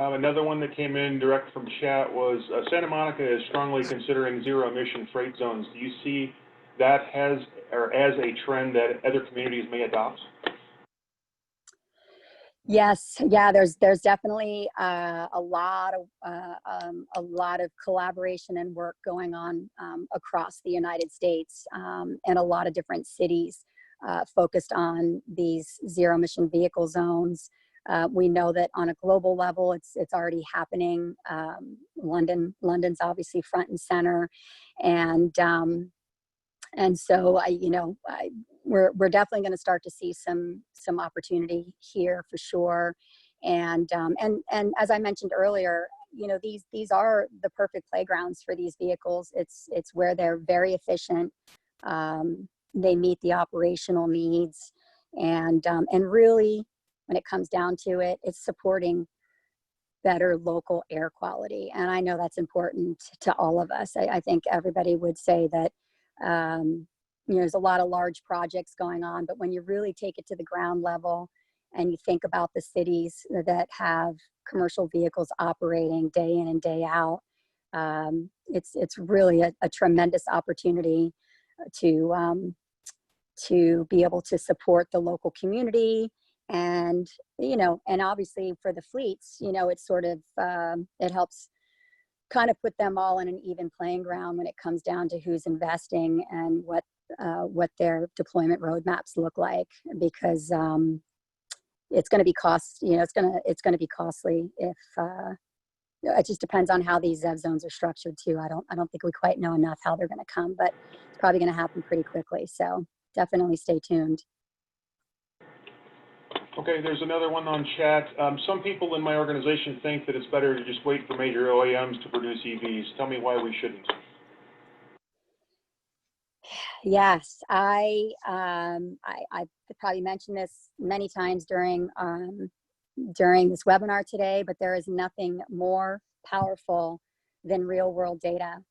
Speaker 4: Another one that came in direct from chat was Santa Monica is strongly considering zero emission freight zones. Do you see that as a trend that other communities may adopt?
Speaker 2: Yes, yeah. There's definitely a lot of collaboration and work going on across the United States, and a lot of different cities focused on these zero emission vehicle zones. We know that on a global level, it's already happening. London's obviously front and center, and so we're definitely going to start to see some opportunity here for sure. And as I mentioned earlier, these are the perfect playgrounds for these vehicles. It's where they're very efficient. They meet the operational needs, and really, when it comes down to it, it's supporting better local air quality. And I know that's important to all of us. I think everybody would say that there's a lot of large projects going on, but when you really take it to the ground level and you think about the cities that have commercial vehicles operating day in and day out, it's really a tremendous opportunity to be able to support the local community. And and obviously for the fleets, it's sort of it helps kind of put them all in an even playing ground when it comes down to who's investing and what their deployment roadmaps look like, because it's going to be it's going to be costly if it just depends on how these ZEV zones are structured too. I don't think we quite know enough how they're going to come, but it's probably going to happen pretty quickly. So definitely stay tuned.
Speaker 4: Okay, there's another one on chat. Some people in my organization think that it's better to just wait for major OEMs to produce EVs. Tell me why we shouldn't.
Speaker 2: Yes, I've probably mentioned this many times during this webinar today, but there is nothing more powerful than real world data.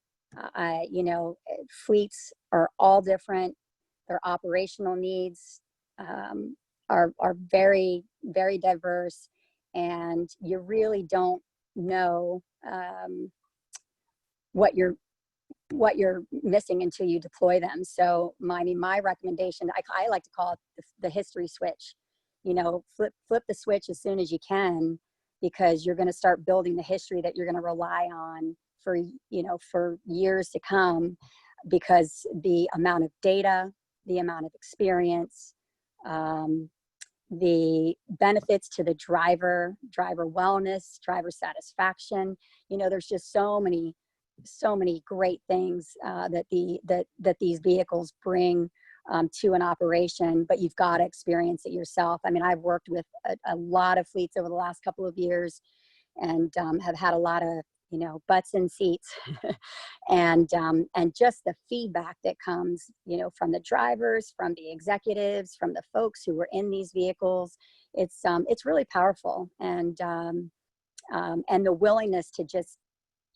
Speaker 2: Fleets are all different. Their operational needs are very, very diverse, and you really don't know what you're missing until you deploy them. So my recommendation, I like to call it the history switch. Flip the switch as soon as you can, because you're going to start building the history that you're going to rely on for years to come, because the amount of data, the amount of experience, the benefits to the driver wellness, driver satisfaction, there's just so many great things that these vehicles bring to an operation, but you've got to experience it yourself. I mean, I've worked with a lot of fleets over the last couple of years, and have had a lot of butts in seats, and just the feedback that comes from the drivers, from the executives, from the folks who were in these vehicles. It's really powerful, and the willingness to just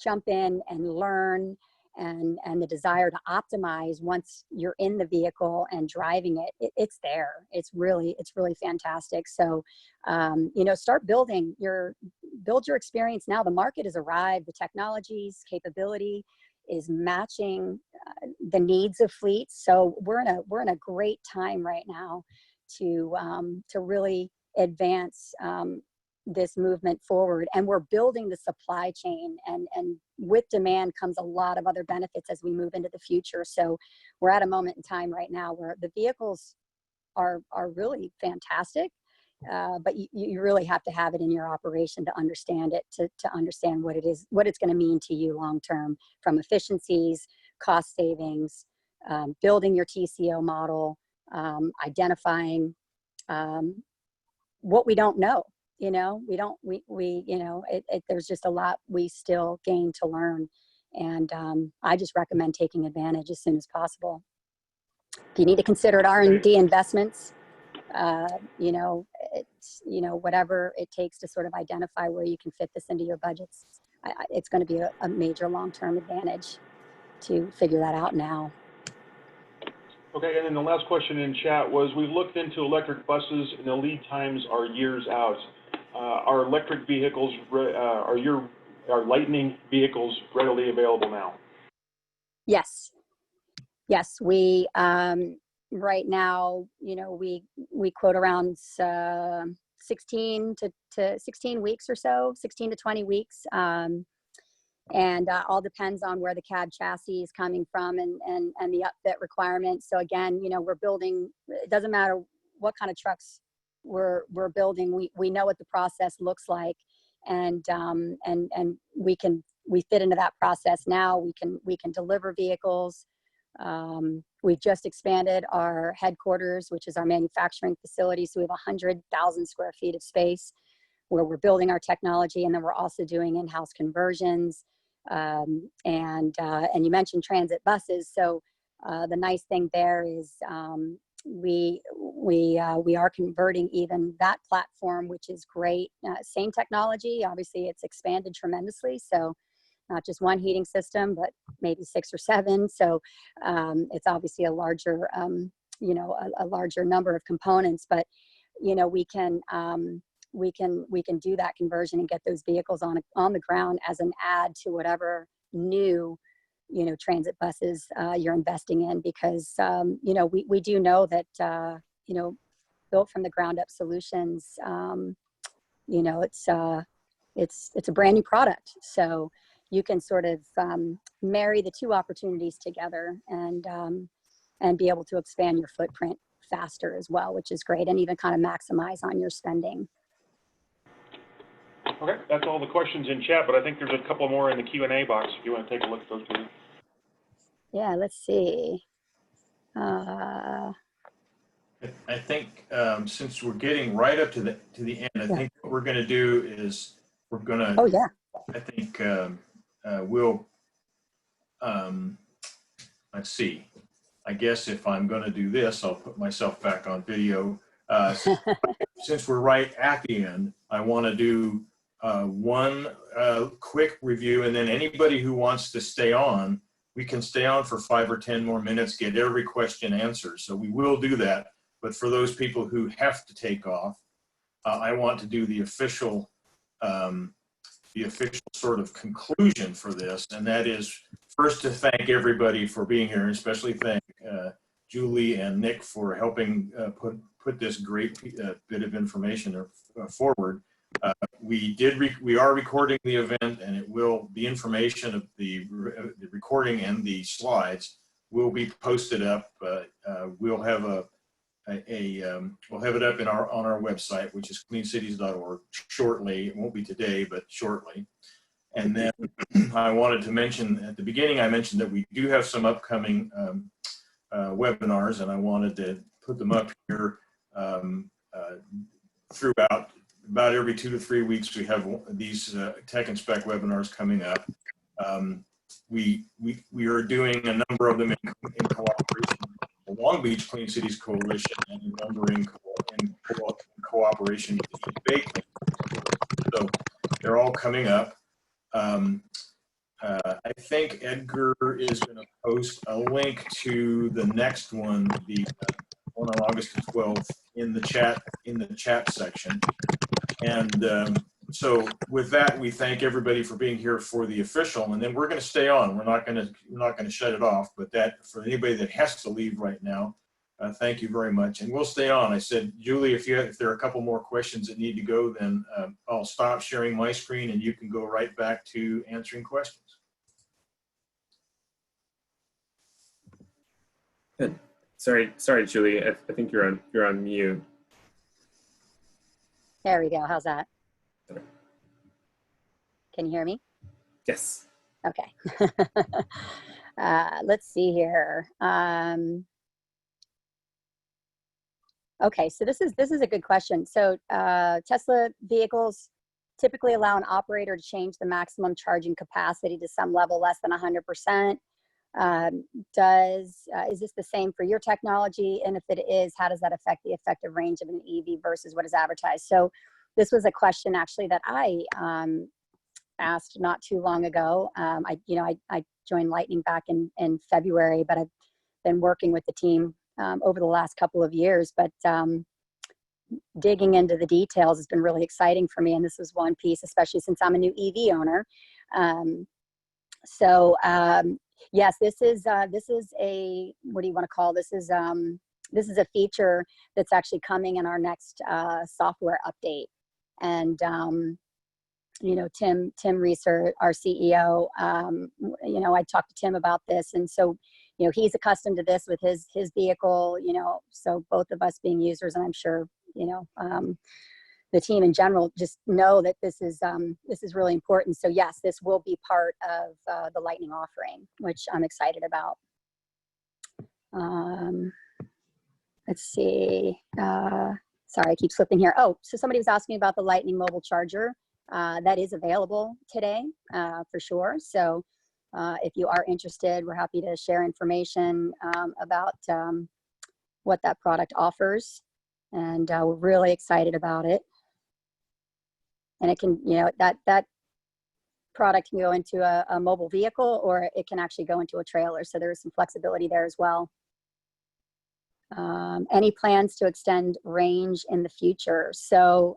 Speaker 2: jump in and learn, and the desire to optimize once you're in the vehicle and driving it, it's there. It's really fantastic. So start build your experience now. The market has arrived. The technology's capability is matching the needs of fleets. So we're in a great time right now to really advance this movement forward. And we're building the supply chain, and with demand comes a lot of other benefits as we move into the future. So we're at a moment in time right now where the vehicles are really fantastic, but you really have to have it in your operation to understand it, to understand what it's going to mean to you long term, from efficiencies, cost savings, building your TCO model, identifying what we don't know. There's just a lot we still gain to learn. And I just recommend taking advantage as soon as possible. If you need to consider R&D investments, whatever it takes to sort of identify where you can fit this into your budgets, it's going to be a major long-term advantage to figure that out now.
Speaker 4: Okay, and then the last question in chat was, we've looked into electric buses and the lead times are years out. Are electric vehicles, are Lightning vehicles readily available now?
Speaker 2: Yes, we right now, we quote around 16 to 16 weeks or so, 16 to 20 weeks. And all depends on where the cab chassis is coming from and the upfit requirements. So again, we're building, it doesn't matter what kind of trucks we're building, we know what the process looks like, and we fit into that process now. We can deliver vehicles. We've just expanded our headquarters, which is our manufacturing facility. So we have 100,000 square feet of space where we're building our technology, and then we're also doing in-house conversions. And you mentioned transit buses. So the nice thing there is we are converting even that platform, which is great. Same technology, obviously it's expanded tremendously. So not just one heating system, but maybe 6 or 7. So it's obviously a larger, a larger number of components, but we can do that conversion and get those vehicles on the ground as an add to whatever new, transit buses you're investing in, because, we do know that, built from the ground up solutions, it's a brand new product. So you can sort of marry the two opportunities together and be able to expand your footprint faster as well, which is great, and even kind of maximize on your spending.
Speaker 4: Okay, that's all the questions in chat, but I think there's a couple more in the Q&A box if you want to take a look at those two.
Speaker 2: Yeah, let's see.
Speaker 1: I think since we're getting right up to the end, I think what we're going to do is we're going to.
Speaker 2: Oh yeah.
Speaker 1: I think we'll. Let's see. I guess if I'm going to do this, I'll put myself back on video. Since we're right at the end, I want to do one quick review, and then anybody who wants to stay on, we can stay on for 5 or 10 more minutes, get every question answered. So we will do that. But for those people who have to take off, I want to do the official sort of conclusion for this, and that is first to thank everybody for being here, and especially thank Julie and Nick for helping put this great bit of information forward. We are recording the event, and the information of the recording and the slides will be posted up. We'll have we'll have it up on our website, which is cleancities.org, shortly. It won't be today, but shortly. And then I wanted to mention at the beginning, I mentioned that we do have some upcoming webinars, and I wanted to put them up here throughout. About every 2 to 3 weeks, we have these Tech and Spec webinars coming up. We are doing a number of them in cooperation with the Long Beach Clean Cities Coalition, and a number in cooperation with the East Bay Clean Cities Coalition. So they're all coming up. I think Edgar is going to post a link to the next one, the one on August 12th, in the chat section. And so with that, we thank everybody for being here for the official, and then we're going to stay on. We're not going to shut it off, but that for anybody that has to leave right now, thank you very much, and we'll stay on. I said, Julie, if there are a couple more questions that need to go, then I'll stop sharing my screen, and you can go right back to answering questions.
Speaker 3: Good. Sorry, Julie. I think you're on mute.
Speaker 2: There we go. How's that?
Speaker 3: Okay.
Speaker 2: Can you hear me?
Speaker 3: Yes.
Speaker 2: Okay. Let's see here. Okay, so this is a good question. So Tesla vehicles typically allow an operator to change the maximum charging capacity to some level less than 100%. Is this the same for your technology? And if it is, how does that affect the effective range of an EV versus what is advertised? So this was a question actually that I asked not too long ago. I joined Lightning back in February, but I've been working with the team over the last couple of years. But digging into the details has been really exciting for me, and this is one piece, especially since I'm a new EV owner. Yes, this is a, what do you want to call this? Is this is a feature that's actually coming in our next software update. And, you know, Tim Reeser, our CEO, you know, I talked to Tim about this. And so, you know, he's accustomed to this with his vehicle, you know, so both of us being users, and I'm sure, you know, the team in general just know that this is really important. So yes, this will be part of the Lightning offering, which I'm excited about. Let's see. Sorry, I keep slipping here. Oh, so somebody was asking about the Lightning mobile charger. That is available today for sure. So if you are interested, we're happy to share information about what that product offers. And we're really excited about it. And it can, you know, that product can go into a mobile vehicle, or it can actually go into a trailer. So there's some flexibility there as well. Any plans to extend range in the future? So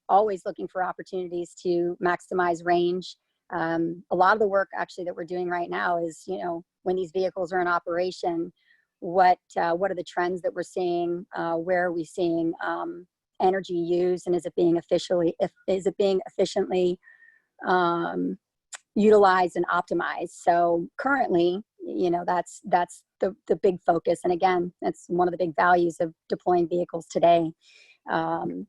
Speaker 2: always looking for opportunities to maximize range. A lot of the work actually that we're doing right now is, you know, when these vehicles are in operation, what are the trends that we're seeing? Where are we seeing energy used, and is it being efficiently utilized and optimized? So currently, you know, that's the big focus. And again, that's one of the big values of deploying vehicles today, and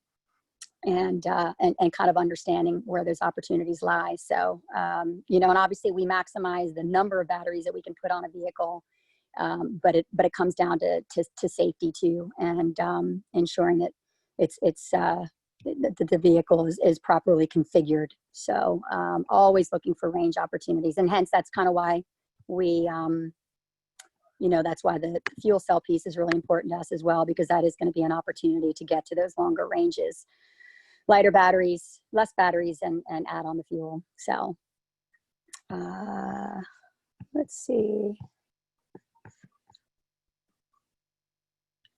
Speaker 2: kind of understanding where those opportunities lie. So, you know, and obviously we maximize the number of batteries that we can put on a vehicle, but it comes down to safety too, and ensuring that the vehicle is properly configured. So always looking for range opportunities, and hence that's kind of why we, you know, that's why the fuel cell piece is really important to us as well, because that is going to be an opportunity to get to those longer ranges, lighter batteries, less batteries, and add on the fuel cell. Let's see.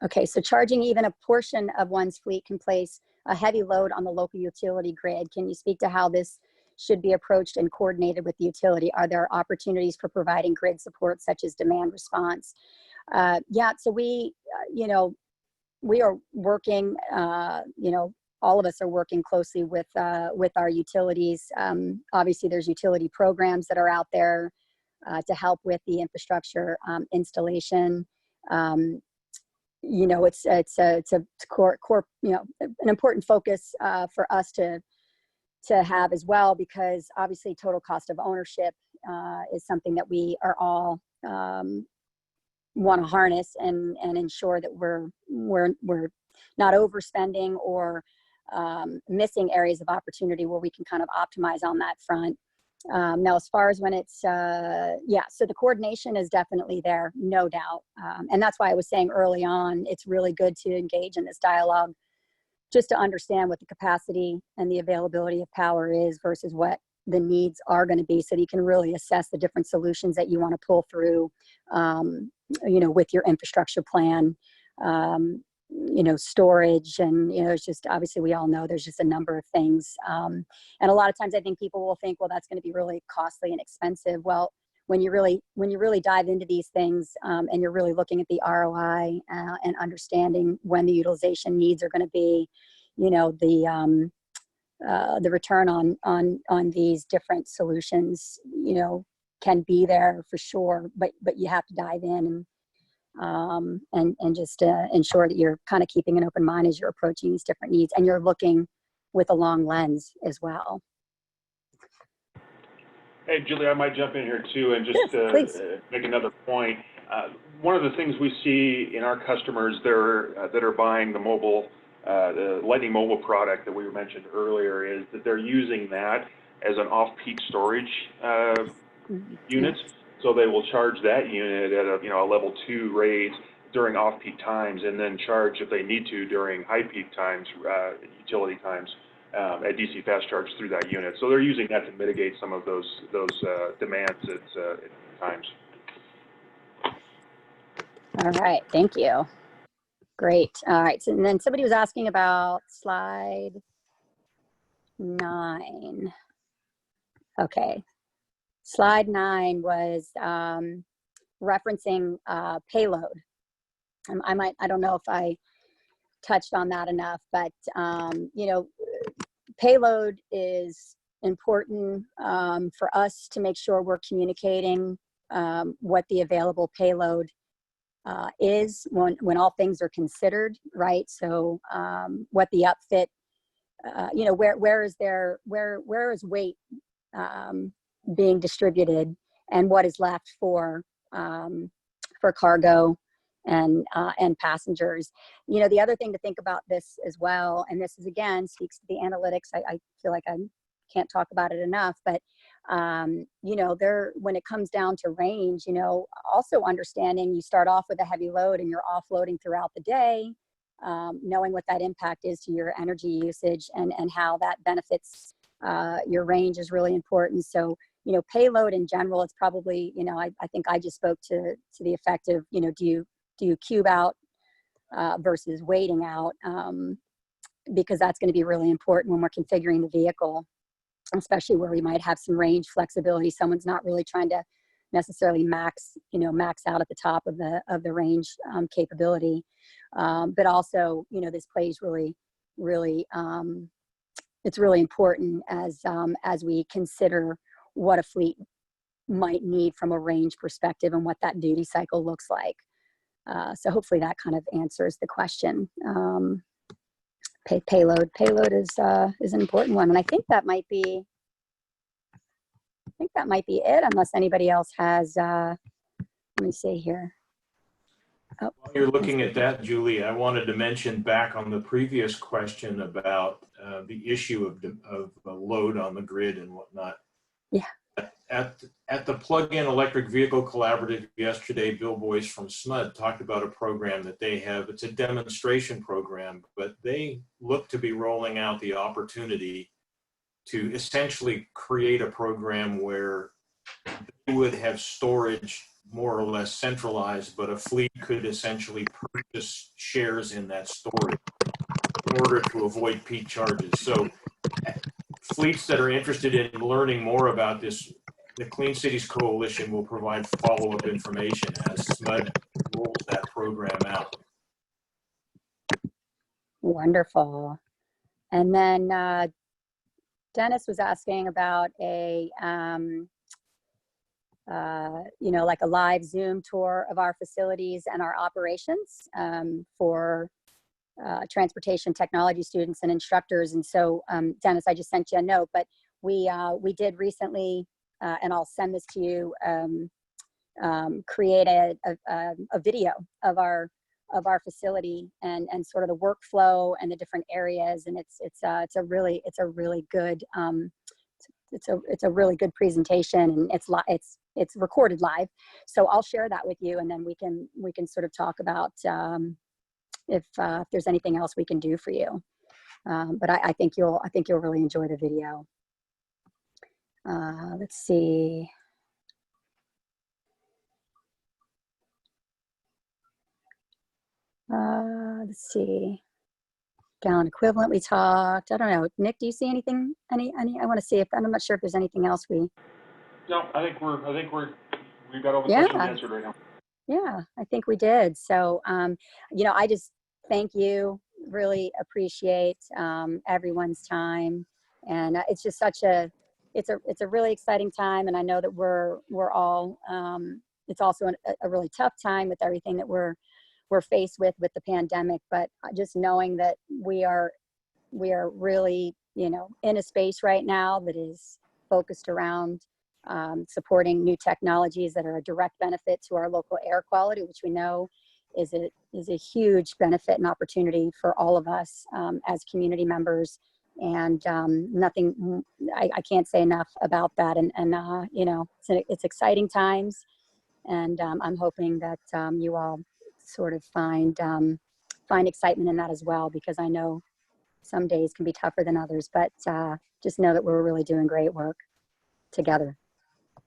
Speaker 2: Okay, so charging even a portion of one's fleet can place a heavy load on the local utility grid. Can you speak to how this should be approached and coordinated with the utility? Are there opportunities for providing grid support, such as demand response? Yeah, so we, you know, we are working, you know, all of us are working closely with our utilities. Obviously, there's utility programs that are out there to help with the infrastructure installation. You know, it's a core, you know, an important focus for us to have as well, because obviously total cost of ownership is something that we are all want to harness and ensure that we're not overspending or missing areas of opportunity where we can kind of optimize on that front. Now, as far as when it's, yeah, so the coordination is definitely there, no doubt. And that's why I was saying early on, it's really good to engage in this dialogue, just to understand what the capacity and the availability of power is versus what the needs are going to be, so that you can really assess the different solutions that you want to pull through, you know, with your infrastructure plan. You know, storage, and, you know, it's just, obviously we all know there's just a number of things. And a lot of times I think people will think, well, that's going to be really costly and expensive. Well, when you really dive into these things, and you're really looking at the ROI and understanding when the utilization needs are going to be, you know, the return on these different solutions, you know, can be there for sure, but you have to dive in and just ensure that you're kind of keeping an open mind as you're approaching these different needs, and you're looking with a long lens as well.
Speaker 4: Hey, Julie, I might jump in here too and just make another point. One of the things we see in our customers that are buying the Lightning Mobile product that we mentioned earlier is that they're using that as an off-peak storage unit. So they will charge that unit at a level 2 rate during off-peak times, and then charge if they need to during high-peak times, utility times, at DC fast charge through that unit. So they're using that to mitigate some of those demands at times.
Speaker 2: All right, thank you. Great. All right, so, and then somebody was asking about slide 9. Okay. Slide 9 was referencing Payload. I don't know if I touched on that enough, but, you know, payload is important for us to make sure we're communicating what the available payload is when all things are considered, right? So what the upfit, you know, where is weight being distributed, and what is left for cargo and passengers. You know, the other thing to think about this as well, and this is again speaks to the analytics. I feel like I can't talk about it enough, but you know, when it comes down to range, you know, also understanding you start off with a heavy load and you're offloading throughout the day, knowing what that impact is to your energy usage and how that benefits your range is really important. So, you know, payload in general, it's probably, you know, I think I just spoke to the effect of, you know, do you cube out versus weighting out, because that's going to be really important when we're configuring the vehicle, especially where we might have some range flexibility. Someone's not really trying to necessarily max out at the top of the range capability, but also, you know, this plays really it's really important as we consider what a fleet might need from a range perspective and what that duty cycle looks like. So hopefully that kind of answers the question. Payload is an important one, and I think that might be it, unless anybody else has. Let me see here. Oh,
Speaker 1: while you're looking at that, Julie, I wanted to mention back on the previous question about the issue of load on the grid and whatnot.
Speaker 2: Yeah.
Speaker 1: At the Plug-in Electric Vehicle Collaborative yesterday, Bill Boyce from SMUD talked about a program that they have. It's a demonstration program, but they look to be rolling out the opportunity to essentially create a program where they would have storage more or less centralized, but a fleet could essentially purchase shares in that storage in order to avoid peak charges. So fleets that are interested in learning more about this, the Clean Cities Coalition will provide follow-up information as SMUD rolls that program out.
Speaker 2: Wonderful. And then Dennis was asking about a you know, like a live Zoom tour of our facilities and our operations for transportation technology students and instructors. And so, Dennis, I just sent you a note, but we did recently, and I'll send this to you, create a video of our facility and sort of the workflow and the different areas. And it's a really good it's a really good presentation, and it's recorded live. So I'll share that with you, and then we can sort of talk about if there's anything else we can do for you. But I think you'll really enjoy the video. Let's see. Let's see. Gallon equivalent we talked. I don't know. Nick, do you see anything? Any? I want to see if I'm not sure if there's anything else we.
Speaker 4: No, I think we've got all the questions answered right now.
Speaker 2: Yeah, I think we did. So, you know, I just thank you. Really appreciate everyone's time, and it's just it's a really exciting time. And I know that we're all. It's also a really tough time with everything that we're faced with the pandemic, but just knowing that we are really, you know, in a space right now that is focused around supporting new technologies that are a direct benefit to our local air quality, which we know is a huge benefit and opportunity for all of us as community members. And nothing, I can't say enough about that. And you know, it's exciting times, and I'm hoping that you all sort of find excitement in that as well, because I know some days can be tougher than others, but just know that we're really doing great work together.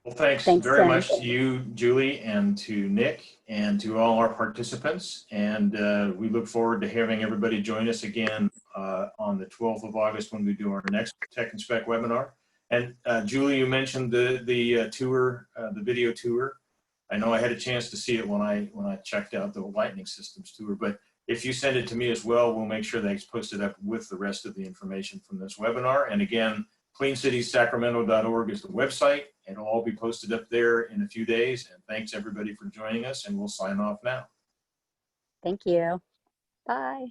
Speaker 1: Well, thanks very much to you, Julie, and to Nick, and to all our participants. And we look forward to having everybody join us again on the 12th of August when we do our next Tech and Spec webinar. And Julie, you mentioned the tour, the video tour. I know I had a chance to see it when I checked out the lightning systems tour, but if you send it to me as well, we'll make sure that it's posted up with the rest of the information from this webinar. And again, cleancitiessacramento.org is the website, and it'll all be posted up there in a few days. And thanks everybody for joining us, and we'll sign off now.
Speaker 2: Thank you. Bye.